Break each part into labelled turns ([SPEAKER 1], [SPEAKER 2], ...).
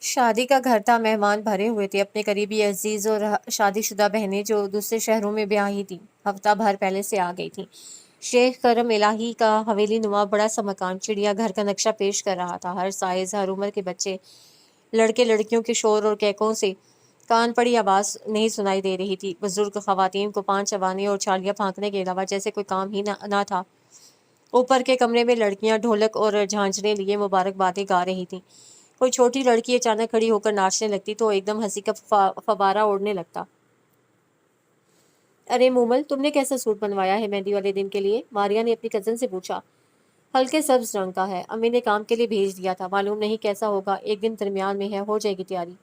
[SPEAKER 1] شادی کا گھر تھا، مہمان بھرے ہوئے تھے، اپنے قریبی عزیز اور شادی شدہ بہنیں جو دوسرے شہروں میں بیاہی تھیں، ہفتہ بھر پہلے سے آ گئی تھیں۔ شیخ کرم الہی کا حویلی نما بڑا سا مکان چڑیا گھر کا نقشہ پیش کر رہا تھا۔ ہر سائز، ہر عمر کے بچے، لڑکے لڑکیوں کے شور اور کہکوں سے کان پڑی آواز نہیں سنائی دے رہی تھی۔ بزرگ خواتین کو پان چبانے اور چھالیاں پھونکنے کے علاوہ جیسے کوئی کام ہی نہ تھا۔ اوپر کے کمرے میں لڑکیاں ڈھولک اور جھانجھریں لیے مبارکبادیں گا رہی تھیں۔ کوئی چھوٹی لڑکی اچانک کھڑی ہو کر ناچنے لگتی تو ایک دم ہنسی کا فوارہ اڑنے لگتا۔ ارے مومل، تم نے کیسا سوٹ بنوایا ہے مہندی والے دن کے لیے؟ ماریا نے اپنی کزن سے پوچھا۔ ہلکے سبز رنگ کا ہے، امی نے کام کے لیے بھیج دیا تھا، معلوم نہیں کیسا ہوگا، ایک دن درمیان میں ہے، ہو جائے گی تیاری۔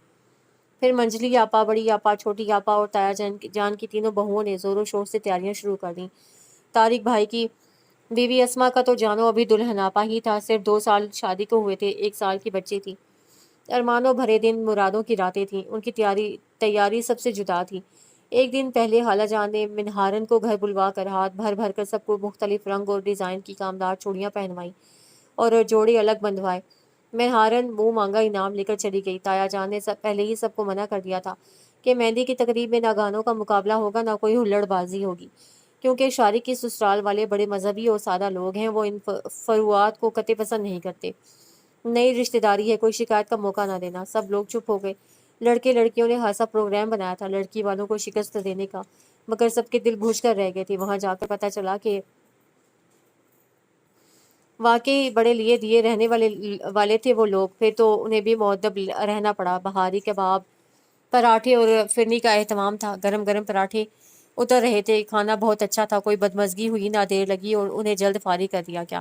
[SPEAKER 1] پھر منجلی آپا، بڑی آپا، چھوٹی آپا اور تایا جان کی تینوں بہوؤں نے زور و شور سے تیاریاں شروع کر دیں۔ طارق بھائی کی بیوی اسما کا تو جانو ابھی دلہن آپا ہی تھا، صرف 2 سال شادی کو ہوئے تھے، 1 سال کی بچی تھی۔ ارمانوں بھرے دن، مرادوں کی راتیں تھیں، ان کی تیاری سب سے جدا تھی۔ ایک دن پہلے خالہ جان نے منہارن کو گھر بلوا کر ہاتھ بھر بھر کر سب کو مختلف رنگ اور ڈیزائن کی کامدار چوڑیاں پہنوائیں اور جوڑے الگ بندھوائے۔ منہارن منہ مانگا انعام لے کر چلی گئی۔ تایا جان نے پہلے ہی سب کو منع کر دیا تھا کہ مہندی کی تقریب میں نہ گانوں کا مقابلہ ہوگا، نہ کوئی ہلڑ بازی ہوگی، کیونکہ شارق کی سسرال والے بڑے مذہبی اور سادہ لوگ ہیں، وہ ان فروعات کو قطعی پسند نہیں کرتے۔ نئی رشتہ داری ہے، کوئی شکایت کا موقع نہ دینا۔ سب لوگ چپ ہو گئے۔ لڑکے لڑکیوں نے خاصا پروگرام بنایا تھا لڑکی والوں کو شکست دینے کا، مگر سب کے دل بھوج کر رہ گئے تھے۔ وہاں جا کر پتہ چلا کہ واقعی بڑے لیے دیے رہنے والے تھے وہ لوگ۔ پھر تو انہیں بھی مؤدب رہنا پڑا۔ بہاری کباب، پراٹھے اور فرنی کا اہتمام تھا۔ گرم گرم پراٹھے اتر رہے تھے، کھانا بہت اچھا تھا، کوئی بدمزگی ہوئی نہ، دیر لگی اور انہیں جلد فارغ کر دیا گیا۔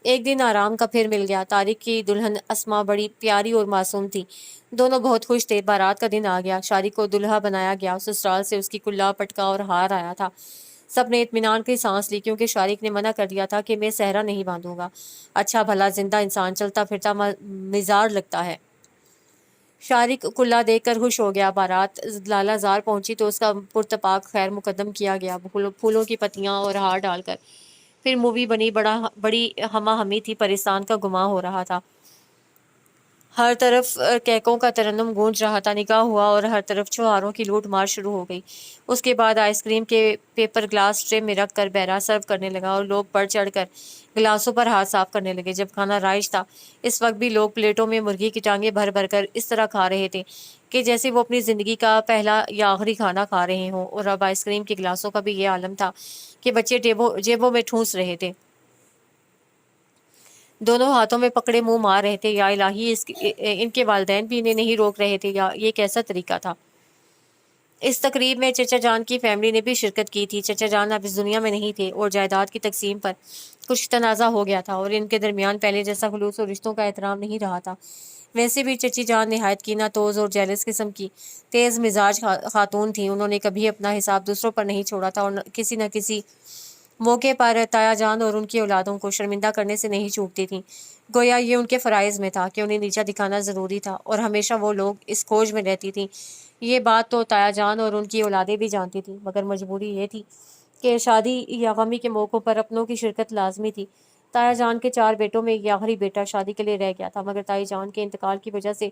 [SPEAKER 1] ایک دن آرام کا پھر مل گیا۔ طارق کی دلہن اسما بڑی پیاری اور معصوم تھی، دونوں بہت خوش تھے۔ بارات کا دن آ گیا، شارق کو دلہا بنایا گیا، سسرال سے اس کی کلا، پٹکا اور ہار آیا تھا۔ سب نے اطمینان کی سانس لی، کیونکہ شارق نے منع کر دیا تھا کہ میں صحرا نہیں باندھوں گا۔ اچھا بھلا زندہ انسان چلتا پھرتا مزار لگتا ہے۔ شارق کلا دیکھ کر خوش ہو گیا۔ بارات لالہ زار پہنچی تو اس کا پرتپاک خیر مقدم کیا گیا، پھولوں کی پتیاں اور ہار ڈال کر۔ پھر مووی بنی، بڑی ہما ہمی تھی، پرستان کا گماں ہو رہا تھا۔ ہر طرف کہکوں کا ترنم گونج رہا تھا، نکاح ہوا اور ہر طرف چھوہاروں کی لوٹ مار شروع ہو گئی۔ اس کے بعد آئس کریم کے پیپر گلاس ٹرے میں رکھ کر بہرا سرو کرنے لگا اور لوگ بڑھ چڑھ کر گلاسوں پر ہاتھ صاف کرنے لگے۔ جب کھانا رائج تھا، اس وقت بھی لوگ پلیٹوں میں مرغی کی ٹانگیں بھر بھر کر اس طرح کھا رہے تھے کہ جیسے وہ اپنی زندگی کا پہلا یا آخری کھانا کھا رہے ہوں۔ اور اب آئس کریم کے گلاسوں کا بھی یہ عالم تھا کہ بچے جیبوں میں ٹھونس رہے تھے، دونوں ہاتھوں میں پکڑے منہ مار رہے تھے۔ یا الہی، ان کے والدین بھی انہیں نہیں روک رہے تھے، یا یہ کیسا طریقہ تھا؟ اس تقریب میں چچا جان کی فیملی نے بھی شرکت کی تھی۔ چچا جان اب اس دنیا میں نہیں تھے اور جائیداد کی تقسیم پر کچھ تنازع ہو گیا تھا اور ان کے درمیان پہلے جیسا خلوص اور رشتوں کا احترام نہیں رہا تھا۔ ویسے بھی چچی جان نہایت کینہ توز اور جیلس قسم کی تیز مزاج خاتون تھیں۔ انہوں نے کبھی اپنا حساب دوسروں پر نہیں چھوڑا تھا اور کسی نہ کسی موقع پر تایا جان اور ان کی اولادوں کو شرمندہ کرنے سے نہیں چوکتی تھیں۔ گویا یہ ان کے فرائض میں تھا کہ انہیں نیچا دکھانا ضروری تھا، اور ہمیشہ وہ لوگ اس کھوج میں رہتی تھیں۔ یہ بات تو تایا جان اور ان کی اولادیں بھی جانتی تھیں، مگر مجبوری یہ تھی کہ شادی یا غمی کے موقعوں پر اپنوں کی شرکت لازمی تھی۔ تایا جان کے 4 بیٹوں میں یہ آخری بیٹا شادی کے لیے رہ گیا تھا، مگر تائی جان کے انتقال کی وجہ سے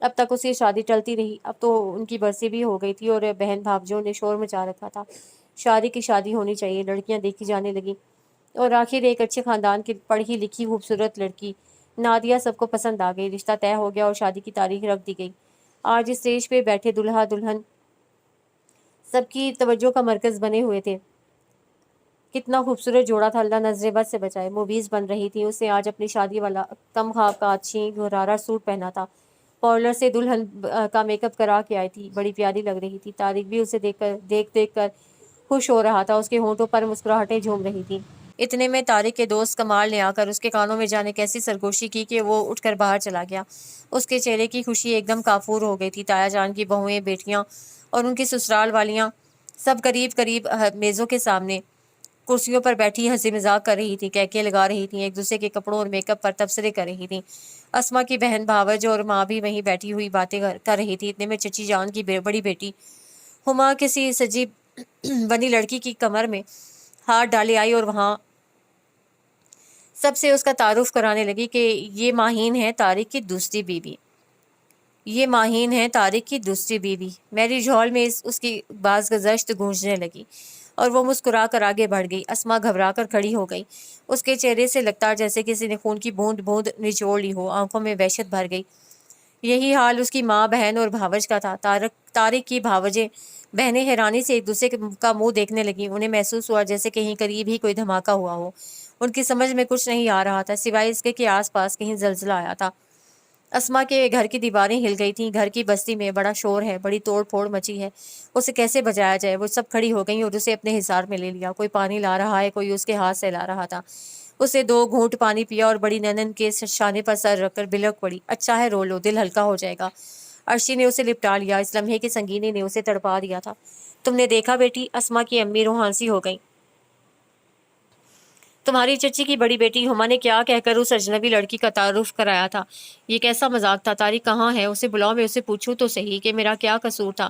[SPEAKER 1] اب تک اس کی شادی ٹلتی رہی۔ اب تو ان کی برسی بھی ہو گئی تھی اور بہن بھابجوں نے شور مچا رکھا تھا۔ شارق کی شادی ہونی چاہیے، لڑکیاں دیکھی جانے لگیں، اور آخر ایک اچھے خاندان کی پڑھی لکھی خوبصورت لڑکی نادیہ سب کو پسند آ گئی۔ رشتہ طے ہو گیا اور شادی کی تاریخ رکھ دی گئی۔ آج اسٹیج پہ بیٹھے دلہا دلہن سب کی توجہ کا مرکز بنے ہوئے تھے۔ کتنا خوبصورت جوڑا تھا، اللہ نظر بد سے بچائے۔ موویز بن رہی تھی، اس نے آج اپنی شادی والا کم خواب کا اچھی گھرارا سوٹ پہنا تھا، پارلر سے دلہن کا میک اپ کرا کے آئی تھی، بڑی پیاری لگ رہی تھی۔ طارق بھی اسے دیکھ کر خوش ہو رہا تھا، اس کے ہونٹوں پر مسکراہٹیں جھوم رہی تھیں۔ اتنے میں طارق کے دوست کمال نے آ کر اس کے کانوں میں جانے کیسی سرگوشی کی کہ وہ اٹھ کر باہر چلا گیا۔ اس کے چہرے کی خوشی ایک دم کافور ہو گئی تھی۔ تایا جان کی بہوئیں، بیٹیاں اور ان کی سسرال والیاں سب قریب قریب میزوں کے سامنے کرسیوں پر بیٹھی ہنسی مذاق کر رہی تھیں، کہکے لگا رہی تھیں، ایک دوسرے کے کپڑوں اور میک اپ پر تبصرے کر رہی تھیں۔ اسما کی بہن بھاوج اور ماں بھی وہیں بیٹھی ہوئی باتیں کر رہی تھی۔ اتنے میں چچی جان کی بڑی بیٹی ہما کسی سجی بنی لڑکی کی کمر میں ہاتھ ڈالے آئی اور وہاں سب سے اس کا تعارف کرانے لگی کہ یہ ماہین ہے طارق کی دوسری بیوی۔ یہ ماہین ہے طارق کی دوسری بیوی۔ میری جھول میں اس کی باز گزشت گونجنے لگی اور وہ مسکرا کر آگے بڑھ گئی۔ اسما گھبرا کر کھڑی ہو گئی۔ اس کے چہرے سے لگتا جیسے کسی نے خون کی بوند بوند نچوڑ لی ہو۔ آنکھوں میں وحشت بھر گئی۔ یہی حال اس کی ماں، بہن اور بھاوج کا تھا۔ طارق کی بھاوجیں بہنیں حیرانی سے ایک دوسرے کا منہ دیکھنے لگیں۔ انہیں محسوس ہوا جیسے کہیں قریب ہی کوئی دھماکہ ہوا ہو۔ ان کی سمجھ میں کچھ نہیں آ رہا تھا سوائے اس کے کہ آس پاس کہیں زلزلہ آیا تھا۔ اسما کے گھر کی دیواریں ہل گئی تھیں۔ گھر کی بستی میں بڑا شور ہے، بڑی توڑ پھوڑ مچی ہے۔ اسے کیسے بچایا جائے؟ وہ سب کھڑی ہو گئیں اور اسے اپنے حصار میں لے لیا۔ کوئی پانی لا رہا ہے، کوئی اس کے ہاتھ سے لا رہا تھا۔ اسے 2 گھونٹ پانی پیا اور بڑی ننن کے شانے پر سر رکھ کر بلک پڑی۔ اچھا ہے رو لو، دل ہلکا ہو جائے گا۔ عرشی نے اسے لپٹا لیا۔ اس لمحے کی سنگینی نے اسے تڑپا دیا تھا۔ تم نے دیکھا بیٹی؟ اسما کی امی روحانسی ہو گئیں۔ تمہاری چچی کی بڑی بیٹی ہما نے کیا کہہ کر اس اجنبی لڑکی کا تعارف کرایا تھا؟ یہ کیسا مذاق تھا؟ طارق کہاں ہے؟ اسے بلاؤ، میں اسے پوچھوں تو صحیح کہ میرا کیا قصور تھا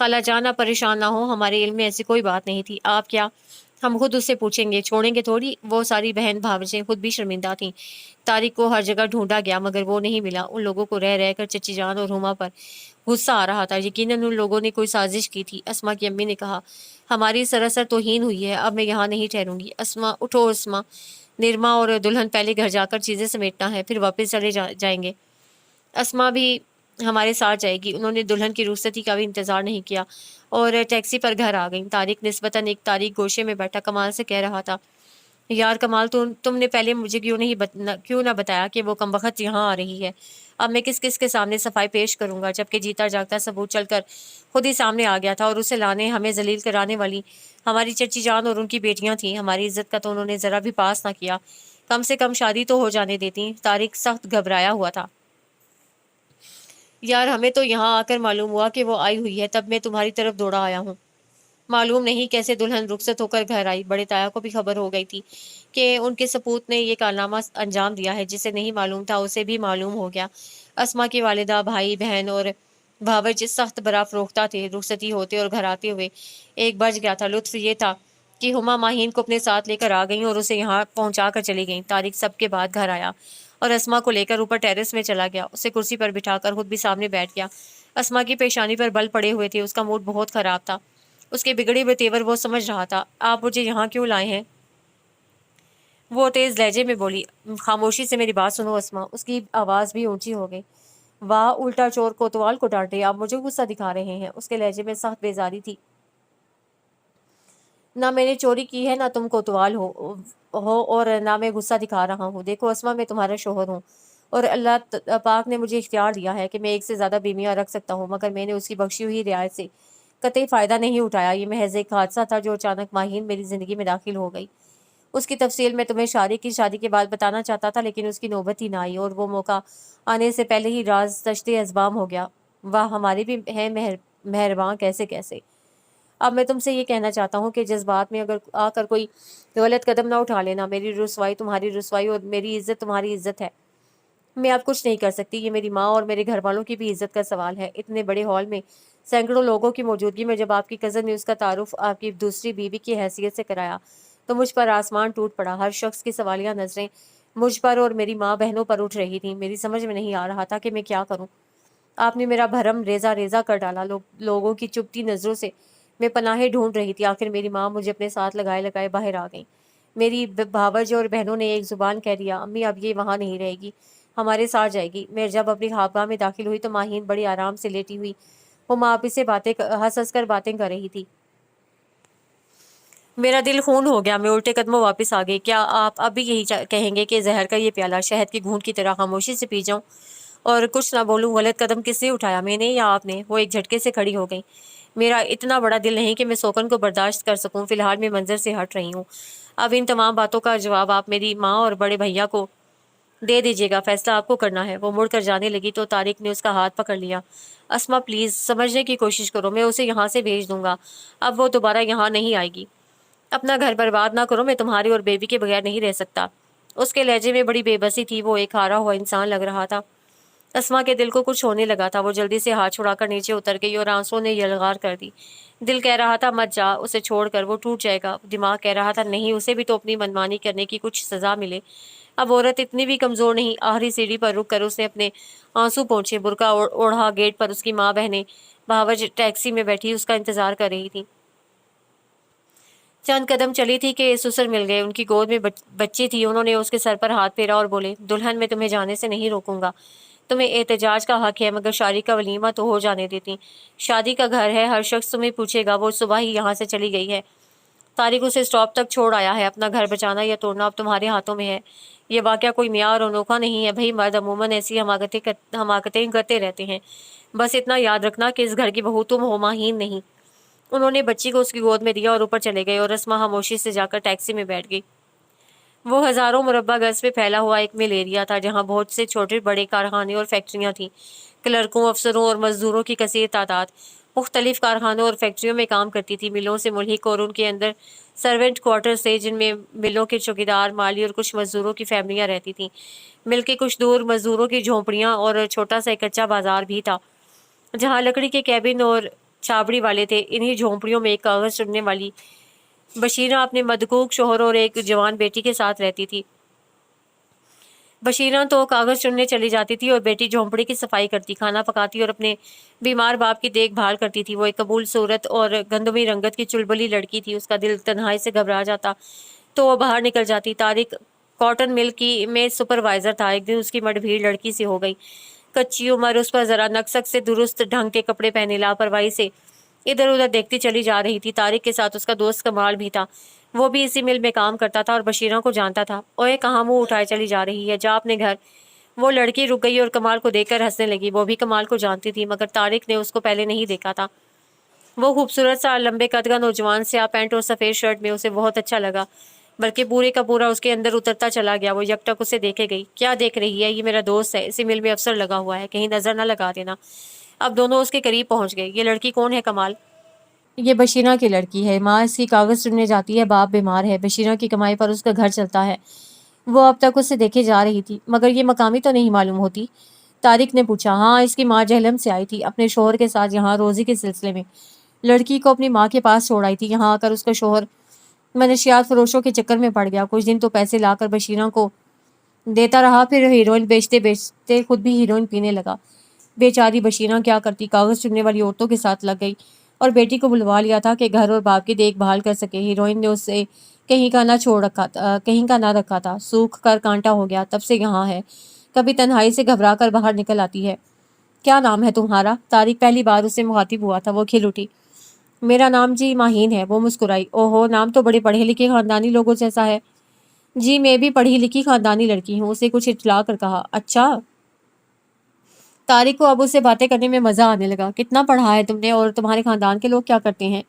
[SPEAKER 1] خالہ جان آپ پریشان نہ ہو، ہمارے علم میں ایسی کوئی بات نہیں تھی۔ آپ کیا؟ ہم خود اس سے پوچھیں گے، چھوڑیں گے تھوڑی۔ وہ ساری بہن بھاوجیں خود بھی شرمندہ تھیں۔ طارق کو ہر جگہ ڈھونڈا گیا مگر وہ نہیں ملا۔ ان لوگوں کو رہ رہ کر چچی جان اور ہما پر غصہ آ رہا تھا۔ یقیناً ان لوگوں نے کوئی سازش کی تھی۔ اسما کی امی نے کہا، ہماری سراسر توہین ہوئی ہے، اب میں یہاں نہیں ٹھہروں گی۔ اسما اٹھو اسما، نرما اور دلہن پہلے گھر جا کر چیزیں سمیٹنا ہے، پھر واپس چلے جائیں گے۔ اسما بھی ہمارے ساتھ جائے گی۔ انہوں نے دلہن کی رخصتی کا بھی انتظار نہیں کیا اور ٹیکسی پر گھر آ گئیں۔ طارق نسبتاً ایک تاریک گوشے میں بیٹھا کمال سے کہہ رہا تھا، یار کمال، تم نے پہلے مجھے کیوں نہ بتایا کہ وہ کمبخت یہاں آ رہی ہے؟ اب میں کس کے سامنے صفائی پیش کروں گا، جبکہ جیتا جاگتا ثبوت چل کر خود ہی سامنے آ گیا تھا اور اسے لانے، ہمیں ذلیل کرانے والی ہماری چچی جان اور ان کی بیٹیاں تھیں۔ ہماری عزت کا تو انہوں نے ذرا بھی پاس نہ کیا، کم سے کم شادی تو ہو جانے دیتی۔ طارق سخت گھبرایا ہوا تھا۔ یار ہمیں تو یہاں آ کر معلوم ہوا کہ وہ آئی ہوئی ہے، تب میں تمہاری طرف دوڑا آیا ہوں۔ معلوم نہیں کیسے دلہن رخصت ہو کر گھر آئی۔ بڑے تایا کو بھی خبر ہو گئی تھی کہ ان کے سپوت نے یہ کارنامہ انجام دیا ہے۔ جسے نہیں معلوم تھا اسے بھی معلوم ہو گیا۔ اسما کی والدہ، بھائی بہن اور بھاوج سخت برا فروختہ تھے۔ رخصتی ہوتے اور گھر آتے ہوئے ایک بچ گیا تھا۔ لطف یہ تھا کہ ہما ماہین کو اپنے ساتھ لے کر آ گئیں اور اسے یہاں پہنچا کر چلی گئیں۔ طارق سب کے بعد گھر آیا اور اسما کو لے کر اوپر ٹیرس میں چلا گیا۔ اسے کرسی پر بٹھا کر خود بھی سامنے بیٹھ گیا۔ اسما کی پیشانی پر بل پڑے ہوئے تھے۔ اس کا موڈ بہت خراب تھا۔ اس کے بگڑے ہوئے تیور وہ سمجھ رہا تھا۔ آپ مجھے یہاں کیوں لائے ہیں؟ وہ تیز لہجے میں بولی۔ خاموشی سے میری بات سنو اسما۔ اس کی آواز بھی اونچی ہو گئی۔ واہ، الٹا چور کوتوال کو ڈانٹے، آپ مجھے غصہ دکھا رہے ہیں۔ اس کے لہجے میں سخت بیزاری تھی۔ نہ میں نے چوری کی ہے، نہ تم کوتوال ہو اور نہ میں غصہ دکھا رہا ہوں۔ دیکھو اسما، میں تمہارا شوہر ہوں اور اللہ پاک نے مجھے اختیار دیا ہے کہ میں 1 سے زیادہ بیویاں رکھ سکتا ہوں، مگر میں نے اس کی بخشی ہوئی رعایت سے قطعی فائدہ نہیں اٹھایا۔ یہ محض ایک حادثہ تھا جو اچانک ماہین میری زندگی میں داخل ہو گئی۔ اس کی تفصیل میں تمہیں شادی کے بعد بتانا چاہتا تھا، لیکن اس کی نوبت ہی نہ آئی اور وہ موقع آنے سے پہلے ہی راز تشتے ازبام ہو گیا۔ واہ، ہماری بھی ہے مہرباں کیسے۔ اب میں تم سے یہ کہنا چاہتا ہوں کہ جذبات میں اگر آ کر کوئی غلط قدم نہ اٹھا لینا۔ میری رسوائی تمہاری رسوائی اور میری عزت تمہاری عزت ہے۔ میں اب کچھ نہیں کر سکتی۔ یہ میری ماں اور میرے گھر والوں کی بھی عزت کا سوال ہے۔ اتنے بڑے ہال میں سینکڑوں لوگوں کی موجودگی میں جب آپ کی کزن نے اس کا تعارف آپ کی دوسری بیوی کی حیثیت سے کرایا تو مجھ پر آسمان ٹوٹ پڑا۔ ہر شخص کی سوالیہ نظریں مجھ پر اور میری ماں بہنوں پر اٹھ رہی تھیں۔ میری سمجھ میں نہیں آ رہا تھا کہ میں کیا کروں۔ آپ نے میرا بھرم ریزہ کر ڈالا۔ لوگوں کی چپتی نظروں سے میں پناہیں ڈھونڈ رہی تھی۔ آخر میری ماں مجھے اپنے ساتھ لگائے باہر آ گئیں۔ میری بھاوج اور بہنوں نے ایک زبان کہہ دیا، امی اب یہ وہاں نہیں رہے گی، ہمارے ساتھ جائے گی۔ میں جب اپنی خوابگاہ میں داخل ہوئی تو ماہین بڑی آرام سے لیٹی ہوئی ہما آپس سے ہنس کر باتیں کر رہی تھی۔ میرا دل خون ہو گیا۔ میں الٹے قدموں واپس آ گئی۔ کیا آپ اب بھی یہی کہیں گے کہ زہر کا یہ پیالہ شہد کی گھونٹ کی طرح خاموشی سے پی جاؤں اور کچھ نہ بولوں؟ غلط قدم کس نے اٹھایا، میں نے یا آپ نے؟ وہ ایک جھٹکے سے کھڑی ہو گئی۔ میرا اتنا بڑا دل نہیں کہ میں سوکن کو برداشت کر سکوں۔ فی الحال میں منظر سے ہٹ رہی ہوں۔ اب ان تمام باتوں کا جواب آپ میری ماں اور بڑے بھیا کو دے دیجیے گا، فیصلہ آپ کو کرنا ہے۔ وہ مڑ کر جانے لگی تو طارق نے اس کا ہاتھ پکڑ لیا۔ اسما پلیز سمجھنے کی کوشش کرو، میں اسے یہاں سے بھیج دوں گا، اب وہ دوبارہ یہاں نہیں آئے گی۔ اپنا گھر برباد نہ کرو، میں تمہاری اور بیبی کے بغیر نہیں رہ سکتا۔ اس کے لہجے میں بڑی بے بسی تھی۔ وہ ایک ہارا ہوا انسان لگ رہا تھا۔ اسما کے دل کو کچھ ہونے لگا تھا. وہ جلدی سے ہاتھ چھڑا کر نیچے اتر گئی اور آنسوؤں نے یلغار کر دی. دل کہہ رہا تھا مت جا, اسے چھوڑ کر, وہ ٹوٹ جائے گا. دماغ کہہ رہا تھا نہیں, اسے بھی تو اپنی منمانی کرنے کی کچھ سزا ملے. اب عورت اتنی بھی کمزور نہیں. آخری سیڑھی پر رک کر اس نے اپنے آنسو پہنچے. برقع اوڑھا گیٹ پر اس کی ماں بہنیں بہاوج ٹیکسی میں بیٹھی اس کا انتظار کر رہی تھی. چند قدم چلی تھی کہ سسر مل گئے. ان کی گود میں بچی تھی. انہوں نے اس کے سر پر ہاتھ پھیرا اور بولے, دلہن میں تمہیں جانے سے نہیں روکوں گا. تمہیں احتجاج کا حق ہے, مگر شادی کا ولیمہ تو ہو جانے دیتی. شادی کا گھر ہے, ہر شخص تمہیں پوچھے گا. وہ صبح ہی یہاں سے چلی گئی ہے. طارق اسے اسٹاپ تک چھوڑ آیا ہے. اپنا گھر بچانا یا توڑنا اب تمہارے ہاتھوں میں ہے. یہ واقعہ کوئی نیا اور انوکھا نہیں ہے بھائی. مرد عموماً ایسی حماقتیں کرتے رہتے ہیں. بس اتنا یاد رکھنا کہ اس گھر کی بہو تم ہو, ماہین نہیں. انہوں نے بچی کو اس کی گود میں دیا اور اوپر چلے گئے, اور اسما خاموشی سے جا کر ٹیکسی میں بیٹھ گئی. وہ ہزاروں مربع گز پہ پھیلا ہوا ایک مل ایریا تھا, جہاں بہت سے چھوٹے بڑے کارخانے اور فیکٹریاں تھیں. کلرکوں, افسروں اور مزدوروں کی کثیر تعداد مختلف کارخانوں اور فیکٹریوں میں کام کرتی تھی. ملوں سے ملحق اور ان کے اندر سرونٹ کوارٹرز تھے, جن میں ملوں کے چوکیدار, مالی اور کچھ مزدوروں کی فیملیاں رہتی تھیں. مل کے کچھ دور مزدوروں کی جھونپڑیاں اور چھوٹا سا ایک کچا بازار بھی تھا, جہاں لکڑی کے کیبن اور چھابڑی والے تھے. انہی جھونپڑیوں میں ایک کاغذ چننے والی بشیرہ اپنے مدکوک شوہر اور ایک جوان بیٹی کے ساتھ رہتی تھی. بشیرہ تو کاغذ چننے چلی جاتی تھی اور بیٹی جھونپڑی کی صفائی کرتی, کھانا پکاتی اور اپنے بیمار باپ کی دیکھ بھال کرتی تھی. وہ ایک قبول صورت اور گندمی رنگت کی چلبلی لڑکی تھی. اس کا دل تنہائی سے گھبرا جاتا تو وہ باہر نکل جاتی. طارق کاٹن مل میں سپروائزر تھا. ایک دن اس کی مڈ بھیڑ لڑکی سے ہو گئی. کچی عمر, اس پر ذرا نقصک سے درست ڈھنگ کے کپڑے پہنے, لاپرواہی سے ادھر ادھر دیکھتی چلی جا رہی تھی. طارق کے ساتھ اس کا دوست کمال بھی تھا. وہ بھی اسی مل میں کام کرتا تھا اور بشیرہ کو جانتا تھا. اوئے کہاں منہ اٹھائے چلی جا رہی ہے, جا اپنے گھر. وہ لڑکی رک گئی اور کمال کو دیکھ کر ہنسنے لگی. وہ بھی کمال کو جانتی تھی, مگر طارق نے اس کو پہلے نہیں دیکھا تھا. وہ خوبصورت سا لمبے قد کا نوجوان سیاہ پینٹ اور سفید شرٹ میں اسے بہت اچھا لگا, بلکہ پورے کا پورا اس کے اندر اترتا چلا گیا. وہ یکٹک اسے دیکھے گئی. کیا دیکھ رہی ہے, یہ میرا دوست ہے, اسی مل میں افسر لگا ہوا ہے, کہیں نظر نہ لگا دینا. اب دونوں اس کے قریب پہنچ گئے. یہ لڑکی کون ہے کمال؟ یہ بشیرہ کی لڑکی ہے. ماں اس کی کاغذ چننے جاتی ہے, باپ بیمار ہے. بشیرہ کی کمائی پر اس کا گھر چلتا ہے. وہ اب تک اسے دیکھے جا رہی تھی. مگر یہ مقامی تو نہیں معلوم ہوتی؟ طارق نے پوچھا. ہاں, اس کی ماں جہلم سے آئی تھی, اپنے شوہر کے ساتھ یہاں روزی کے سلسلے میں. لڑکی کو اپنی ماں کے پاس چھوڑ آئی تھی. یہاں آ کر اس کا شوہر منشیات فروشوں کے چکر میں پڑ گیا. کچھ دن تو پیسے لا کر بشیرہ کو دیتا رہا, پھر ہیروئن بیچتے بیچتے خود بھی ہیروئن پینے لگا. بیچاری بشیرہ کیا کرتی, کاغذ چننے والی عورتوں کے ساتھ لگ گئی اور بیٹی کو بلوا لیا تھا کہ گھر اور باپ کی دیکھ بھال کر سکے. ہیروئن نے اسے کہیں کا نہ رکھا تھا. سوکھ کر کانٹا ہو گیا, تب سے یہاں ہے. کبھی تنہائی سے گھبرا کر باہر نکل آتی ہے. کیا نام ہے تمہارا؟ طارق پہلی بار اسے مخاطب ہوا تھا. وہ کھل اٹھی. میرا نام جی ماہین ہے. وہ مسکرائی. اوہو, نام تو بڑے پڑھے لکھے خاندانی لوگوں جیسا ہے. جی میں بھی پڑھی لکھی خاندانی لڑکی ہوں, اسے کچھ اٹلا کر کہا. اچھا. طارق کو اب اس سے باتیں کرنے میں مزہ آنے لگا. کتنا پڑھا ہے تم نے, اور تمہارے خاندان کے لوگ کیا کرتے ہیں؟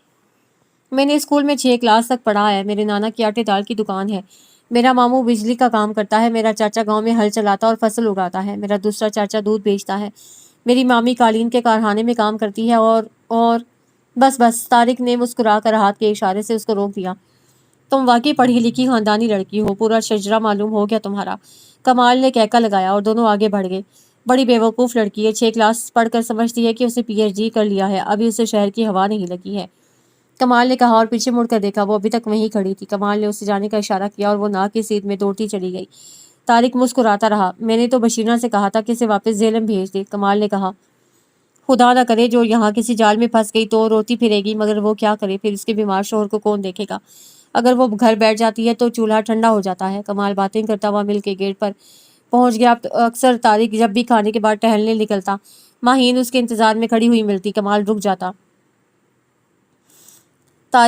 [SPEAKER 1] میں نے اسکول میں 6 کلاس تک پڑھا ہے. میرے نانا کی آٹے دال کی دکان ہے. میرا ماموں بجلی کا کام کرتا ہے. میرا چاچا گاؤں میں ہل چلاتا اور فصل اگاتا ہے. میرا دوسرا چاچا دودھ بیچتا ہے. میری مامی قالین کے کارخانے میں کام کرتی ہے. اور بس. طارق نے مسکرا کر ہاتھ کے اشارے سے اس کو روک دیا. تم واقعی پڑھی لکھی خاندانی لڑکی ہو, پورا شجرہ معلوم ہو گیا تمہارا. کمال نے کہکا لگایا اور دونوں آگے بڑھ گئے. بڑی بیوقوف لڑکی ہے. 6 کلاس پڑھ کر سمجھتی ہے کہ اسے پی ایچ ڈی کر لیا ہے. ابھی اسے شہر کی ہوا نہیں لگی ہے, کمال نے کہا اور پیچھے مڑ کر دیکھا. وہ ابھی تک وہیں کھڑی تھی. کمال نے اسے جانے کا اشارہ کیا اور وہ ناک کی سیدھ میں دوڑتی چلی گئی. طارق مسکراتا رہا. میں نے تو بشیرہ سے کہا تھا کہ اسے واپس جہلم بھیج دے. کمال نے کہا. خدا نہ کرے جو یہاں کسی جال میں پھنس گئی تو روتی پھرے گی, مگر وہ کیا کرے, پھر اس کے بیمار شوہر کو کون دیکھے گا. اگر وہ گھر بیٹھ جاتی ہے تو چولہا ٹھنڈا ہو جاتا ہے. کمال باتیں کرتا ہوا مل کے گیٹ پر پہنچ گیا. اکثر طارق جب بھی کھانے کے بعد ٹہلنے نکلتا, ماہین اس کے انتظار میں کھڑی ہوئی ملتی. کمال رک جاتا.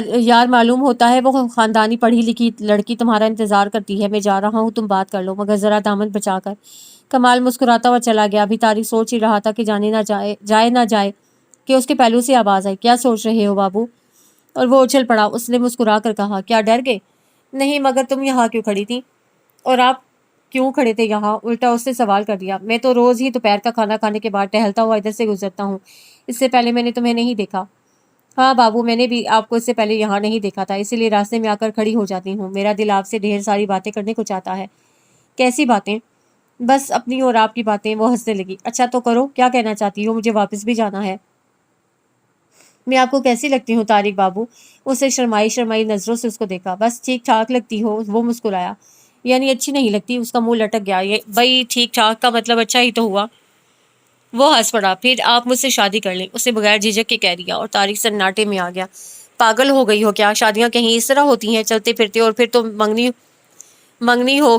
[SPEAKER 1] یار معلوم ہوتا ہے وہ خاندانی پڑھی لکھی لڑکی تمہارا انتظار کرتی ہے. میں جا رہا ہوں, تم بات کر لو, مگر ذرا دامن بچا کر. کمال مسکراتا ہوا چلا گیا. ابھی طارق سوچ ہی رہا تھا کہ جائے نہ جائے کہ اس کے پہلو سے آواز آئی. کیا سوچ رہے ہو بابو؟ اور وہ اچھل پڑا. اس نے مسکرا کر کہا. کیا ڈر گئے؟ نہیں, مگر تم یہاں کیوں کھڑی تھی؟ اور آپ کیوں کھڑے تھے یہاں؟ الٹا اس نے سوال کر دیا. میں تو روز ہی دوپہر کا کھانا کھانے کے بعد ٹہلتا ہوا ادھر سے گزرتا ہوں. اس سے پہلے میں نے تمہیں نہیں دیکھا. ہاں بابو, میں نے بھی آپ کو اس سے پہلے یہاں نہیں دیکھا تھا, اسی لیے راستے میں آ کر کھڑی ہو جاتی ہوں. میرا دل آپ سے ڈھیر ساری باتیں کرنے کو چاہتا ہے. کیسی باتیں؟ بس اپنی اور آپ کی باتیں. وہ ہنسنے لگی. اچھا تو کرو, کیا کہنا چاہتی ہو؟ مجھے واپس بھی جانا ہے. میں آپ کو کیسی لگتی ہوں طارق بابو؟ اسے شرمائی شرمائی نظروں سے اس کو دیکھا. بس ٹھیک ٹھاک لگتی ہو. وہ مسکرایا. یعنی اچھی نہیں لگتی؟ اس کا منہ لٹک گیا. بھائی ٹھیک ٹھاک کا مطلب اچھا ہی تو ہوا. وہ ہنس پڑا. پھر آپ مجھ سے شادی کر لیں, اسے بغیر جھجک کے کہہ دیا. اور طارق سناٹے میں آ گیا. پاگل ہو گئی ہو کیا؟ شادیاں کہیں اس طرح ہوتی ہیں چلتے پھرتے؟ اور پھر تو منگنی ہو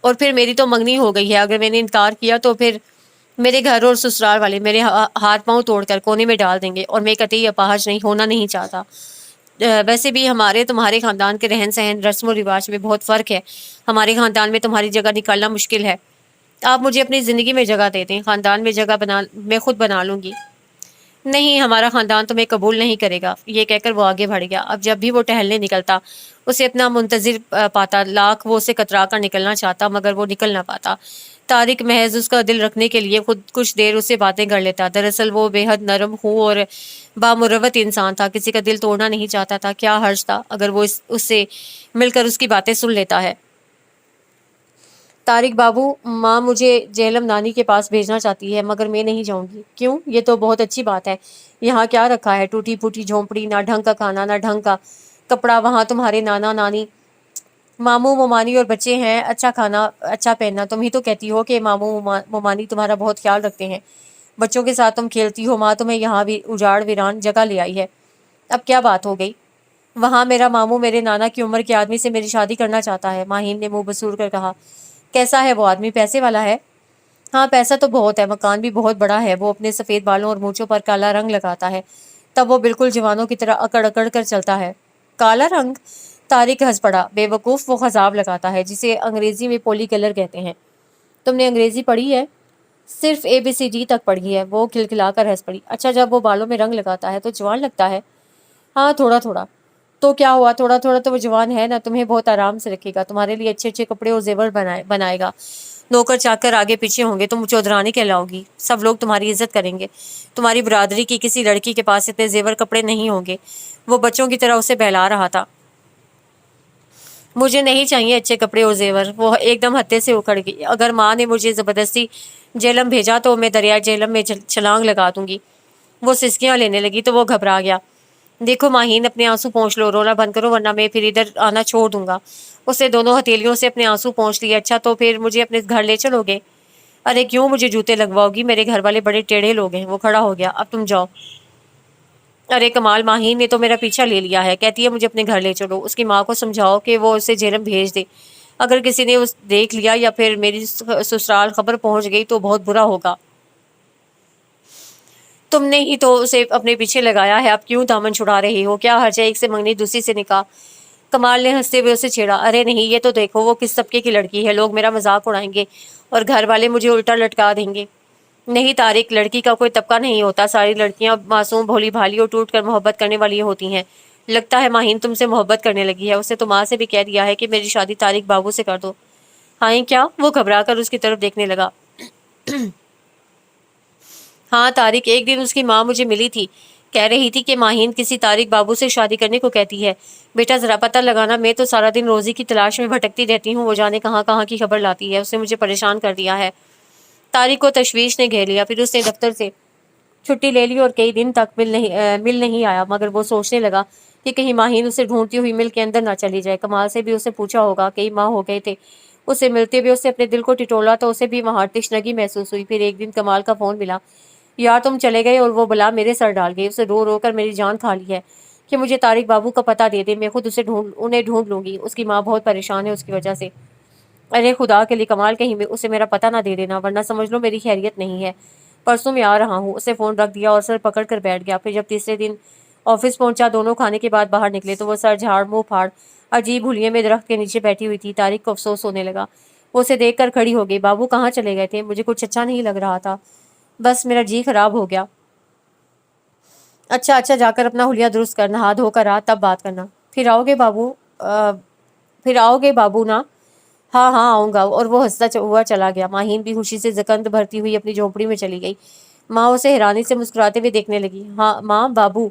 [SPEAKER 1] اور پھر میری تو منگنی ہو گئی ہے. اگر میں نے انکار کیا تو پھر میرے گھر اور سسرال والے میرے ہاتھ پاؤں توڑ کر کونے میں ڈال دیں گے, اور میں قطعی اپاہج نہیں چاہتا. ویسے بھی ہمارے تمہارے خاندان کے رہن سہن رسم و رواج میں بہت فرق ہے. ہمارے خاندان میں تمہاری جگہ نکالنا مشکل ہے. آپ مجھے اپنی زندگی میں جگہ دے دیں, خاندان میں جگہ میں خود بنا لوں گی. نہیں, ہمارا خاندان تمہیں قبول نہیں کرے گا. یہ کہہ کر وہ آگے بڑھ گیا. اب جب بھی وہ ٹہلنے نکلتا اسے اپنا منتظر پاتا. لاکھ وہ اسے کترا کر نکلنا چاہتا مگر وہ نکل نہ پاتا. طارق محض اس کا دل رکھنے کے لیے خود کچھ دیر اس سے باتیں کر لیتا. دراصل وہ بے حد نرم اور بامروت انسان تھا. کسی کا دل توڑنا نہیں چاہتا تھا. کیا حرج تھا اگر وہ اس سے مل کر اس کی باتیں سن لیتا ہے. طارق بابو, ماں مجھے جہلم نانی کے پاس بھیجنا چاہتی ہے مگر میں نہیں جاؤں گی. کیوں؟ یہ تو بہت اچھی بات ہے. یہاں کیا رکھا ہے؟ ٹوٹی پھوٹی جھونپڑی, نہ ڈھنگ کا کھانا نہ ڈھنگ کا کپڑا. وہاں تمہارے نانا نانی ماموں ممانی اور بچے ہیں. اچھا کھانا اچھا پہننا. تم ہی تو کہتی ہو کہ ماموں ممانی تمہارا بہت خیال رکھتے ہیں. بچوں کے ساتھ تم کھیلتی ہو. ماں تمہیں یہاں بھی اجاڑ ویران جگہ لے آئی ہے. اب کیا بات ہو گئی؟ وہاں میرا ماموں میرے نانا کی عمر کے آدمی سے میری شادی کرنا چاہتا ہے. ماہین نے منہ بسور کر کہا. کیسا ہے وہ آدمی؟ پیسے والا ہے؟ ہاں پیسہ تو بہت ہے, مکان بھی بہت بڑا ہے. وہ اپنے سفید بالوں اور مونچھوں پر کالا رنگ لگاتا ہے. تب وہ بالکل جوانوں کی طرح اکڑ اکڑ کر چلتا ہے. کالا رنگ؟ طارق ہنس پڑا. بے وقوف, وہ خضاب لگاتا ہے جسے انگریزی میں پولی کلر کہتے ہیں. تم نے انگریزی پڑھی ہے؟ صرف ABCD تک پڑھی ہے. وہ کھلکھلا کر ہنس پڑی. اچھا, جب وہ بالوں میں رنگ لگاتا ہے تو جوان لگتا ہے؟ ہاں تھوڑا تھوڑا. تو کیا ہوا, تھوڑا تھوڑا تو وہ جوان ہے نا. تمہیں بہت آرام سے رکھے گا, تمہارے لیے اچھے اچھے کپڑے اور زیور بنائے گا. نوکر چاکر آگے پیچھے ہوں گے. تم چودرانی کہلاؤ گی. سب لوگ تمہاری عزت کریں گے. تمہاری برادری کی کسی لڑکی کے پاس اتنے زیور کپڑے نہیں ہوں گے. وہ بچوں کی طرح اسے بہلا رہا تھا. مجھے نہیں چاہیے اچھے کپڑے اور زیور. وہ ایک دم ہتے سے اکھڑ گئی. اگر ماں نے مجھے زبردستی جہلم بھیجا تو میں دریائے جہلم میں چھلانگ لگا دوں گی. وہ سسکیاں لینے لگی تو وہ گھبرا گیا. دیکھو ماہین, اپنے آنسو پونچھ لو, رونا بند کرو ورنہ میں پھر ادھر آنا چھوڑ دوں گا. اسے دونوں ہتھیلیوں سے اپنے آنسو پونچھ لیے. اچھا تو پھر مجھے اپنے گھر لے چلو گے؟ ارے کیوں مجھے جوتے لگواؤ گی؟ میرے گھر والے بڑے ٹیڑھے لوگ ہیں. وہ کھڑا ہو گیا. اب تم جاؤ. ارے کمال, ماہین نے تو میرا پیچھا لے لیا ہے. کہتی ہے مجھے اپنے گھر لے چلو. اس کی ماں کو سمجھاؤ کہ وہ اسے جہلم بھیج دے. اگر کسی نے دیکھ لیا یا پھر میری سسرال خبر پہنچ گئی تو بہت برا ہوگا. تم نے ہی تو اسے اپنے پیچھے لگایا ہے. اب کیوں دامن چھڑا رہے ہو؟ کیا حرج ہے ایک سے منگنی دوسری سے نکاح؟ کمال نے ہنستے ہوئے اسے چھیڑا. ارے نہیں, یہ تو دیکھو وہ کس طبقے کی لڑکی ہے. لوگ میرا مذاق اڑائیں گے اور گھر والے مجھے الٹا لٹکا دیں گے. نہیں طارق, لڑکی کا کوئی طبقہ نہیں ہوتا. ساری لڑکیاں معصوم بھولی بھالی اور ٹوٹ کر محبت کرنے والی ہوتی ہیں. لگتا ہے ماہین تم سے محبت کرنے لگی ہے. اسے تو ماں سے بھی کہہ دیا ہے کہ میری شادی طارق بابو سے کر دو. ہاں کیا؟ وہ گھبرا کر اس کی طرف دیکھنے لگا. ہاں طارق, ایک دن اس کی ماں مجھے ملی تھی. کہہ رہی تھی کہ ماہین کسی طارق بابو سے شادی کرنے کو کہتی ہے. بیٹا ذرا پتہ لگانا. میں تو سارا دن روزی کی تلاش میں بھٹکتی رہتی ہوں. وہ جانے کہاں کہاں کی خبر لاتی ہے. اس نے مجھے پریشان کر دیا ہے. طارق کو تشویش نے گھیر لیا. پھر اس نے دفتر سے چھٹی لے لی اور کئی دن تک مل نہیں آیا. مگر وہ سوچنے لگا کہ کہیں ماہین اسے ڈھونڈتی ہوئی مل کے اندر نہ چلی جائے. کمال سے بھی اسے پوچھا ہوگا. کئی ماہ ہو گئے تھے اسے ملتے ہوئے. اسے اپنے دل کو ٹٹولا تو اسے بھی وہاں تشنگی محسوس ہوئی. پھر ایک دن کمال کا فون ملا. یار تم چلے گئے اور وہ بلا میرے سر ڈال گئی. اسے رو رو کر میری جان کھا لی ہے کہ مجھے طارق بابو کا پتہ دے دے. میں خود انہیں ڈھونڈ لوں گی. اس کی ماں بہت پریشان ہے اس کی وجہ سے. ارے خدا کے لیے کمال, کہیں اسے میرا پتہ نہ دے دینا ورنہ سمجھ لو میری خیریت نہیں ہے. پرسوں میں آ رہا ہوں. اسے فون رکھ دیا اور سر پکڑ کر بیٹھ گیا. پھر جب تیسرے دن آفس پہنچا, دونوں کھانے کے بعد باہر نکلے تو وہ سر جھاڑ منہ پھاڑ عجیب حلیے میں درخت کے نیچے بیٹھی ہوئی تھی. طارق کو افسوس ہونے لگا. وہ اسے دیکھ کر کھڑی ہو گئی. بابو کہاں چلے گئے تھے؟ مجھے کچھ اچھا نہیں لگ رہا تھا. بس میرا جی خراب ہو گیا. اچھا جا کر اپنا حلیہ درست کر, نہا دھو کر آ, تب بات کرنا. پھر آؤ گے بابو نا؟ ہاں آؤں گا. اور وہ ہنستا ہوا چلا گیا. ماہین بھی خوشی سے زکند بھرتی ہوئی اپنی جھونپڑی میں چلی گئی. ماں اسے حیرانی سے مسکراتے ہوئے دیکھنے لگی. ہاں ماں, بابو؟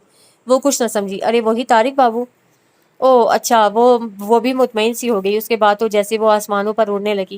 [SPEAKER 1] وہ کچھ نہ سمجھی. ارے وہی طارق بابو. او اچھا. وہ بھی مطمئن سی ہو گئی. اس کے بعد تو جیسے وہ آسمانوں پر اڑنے لگی.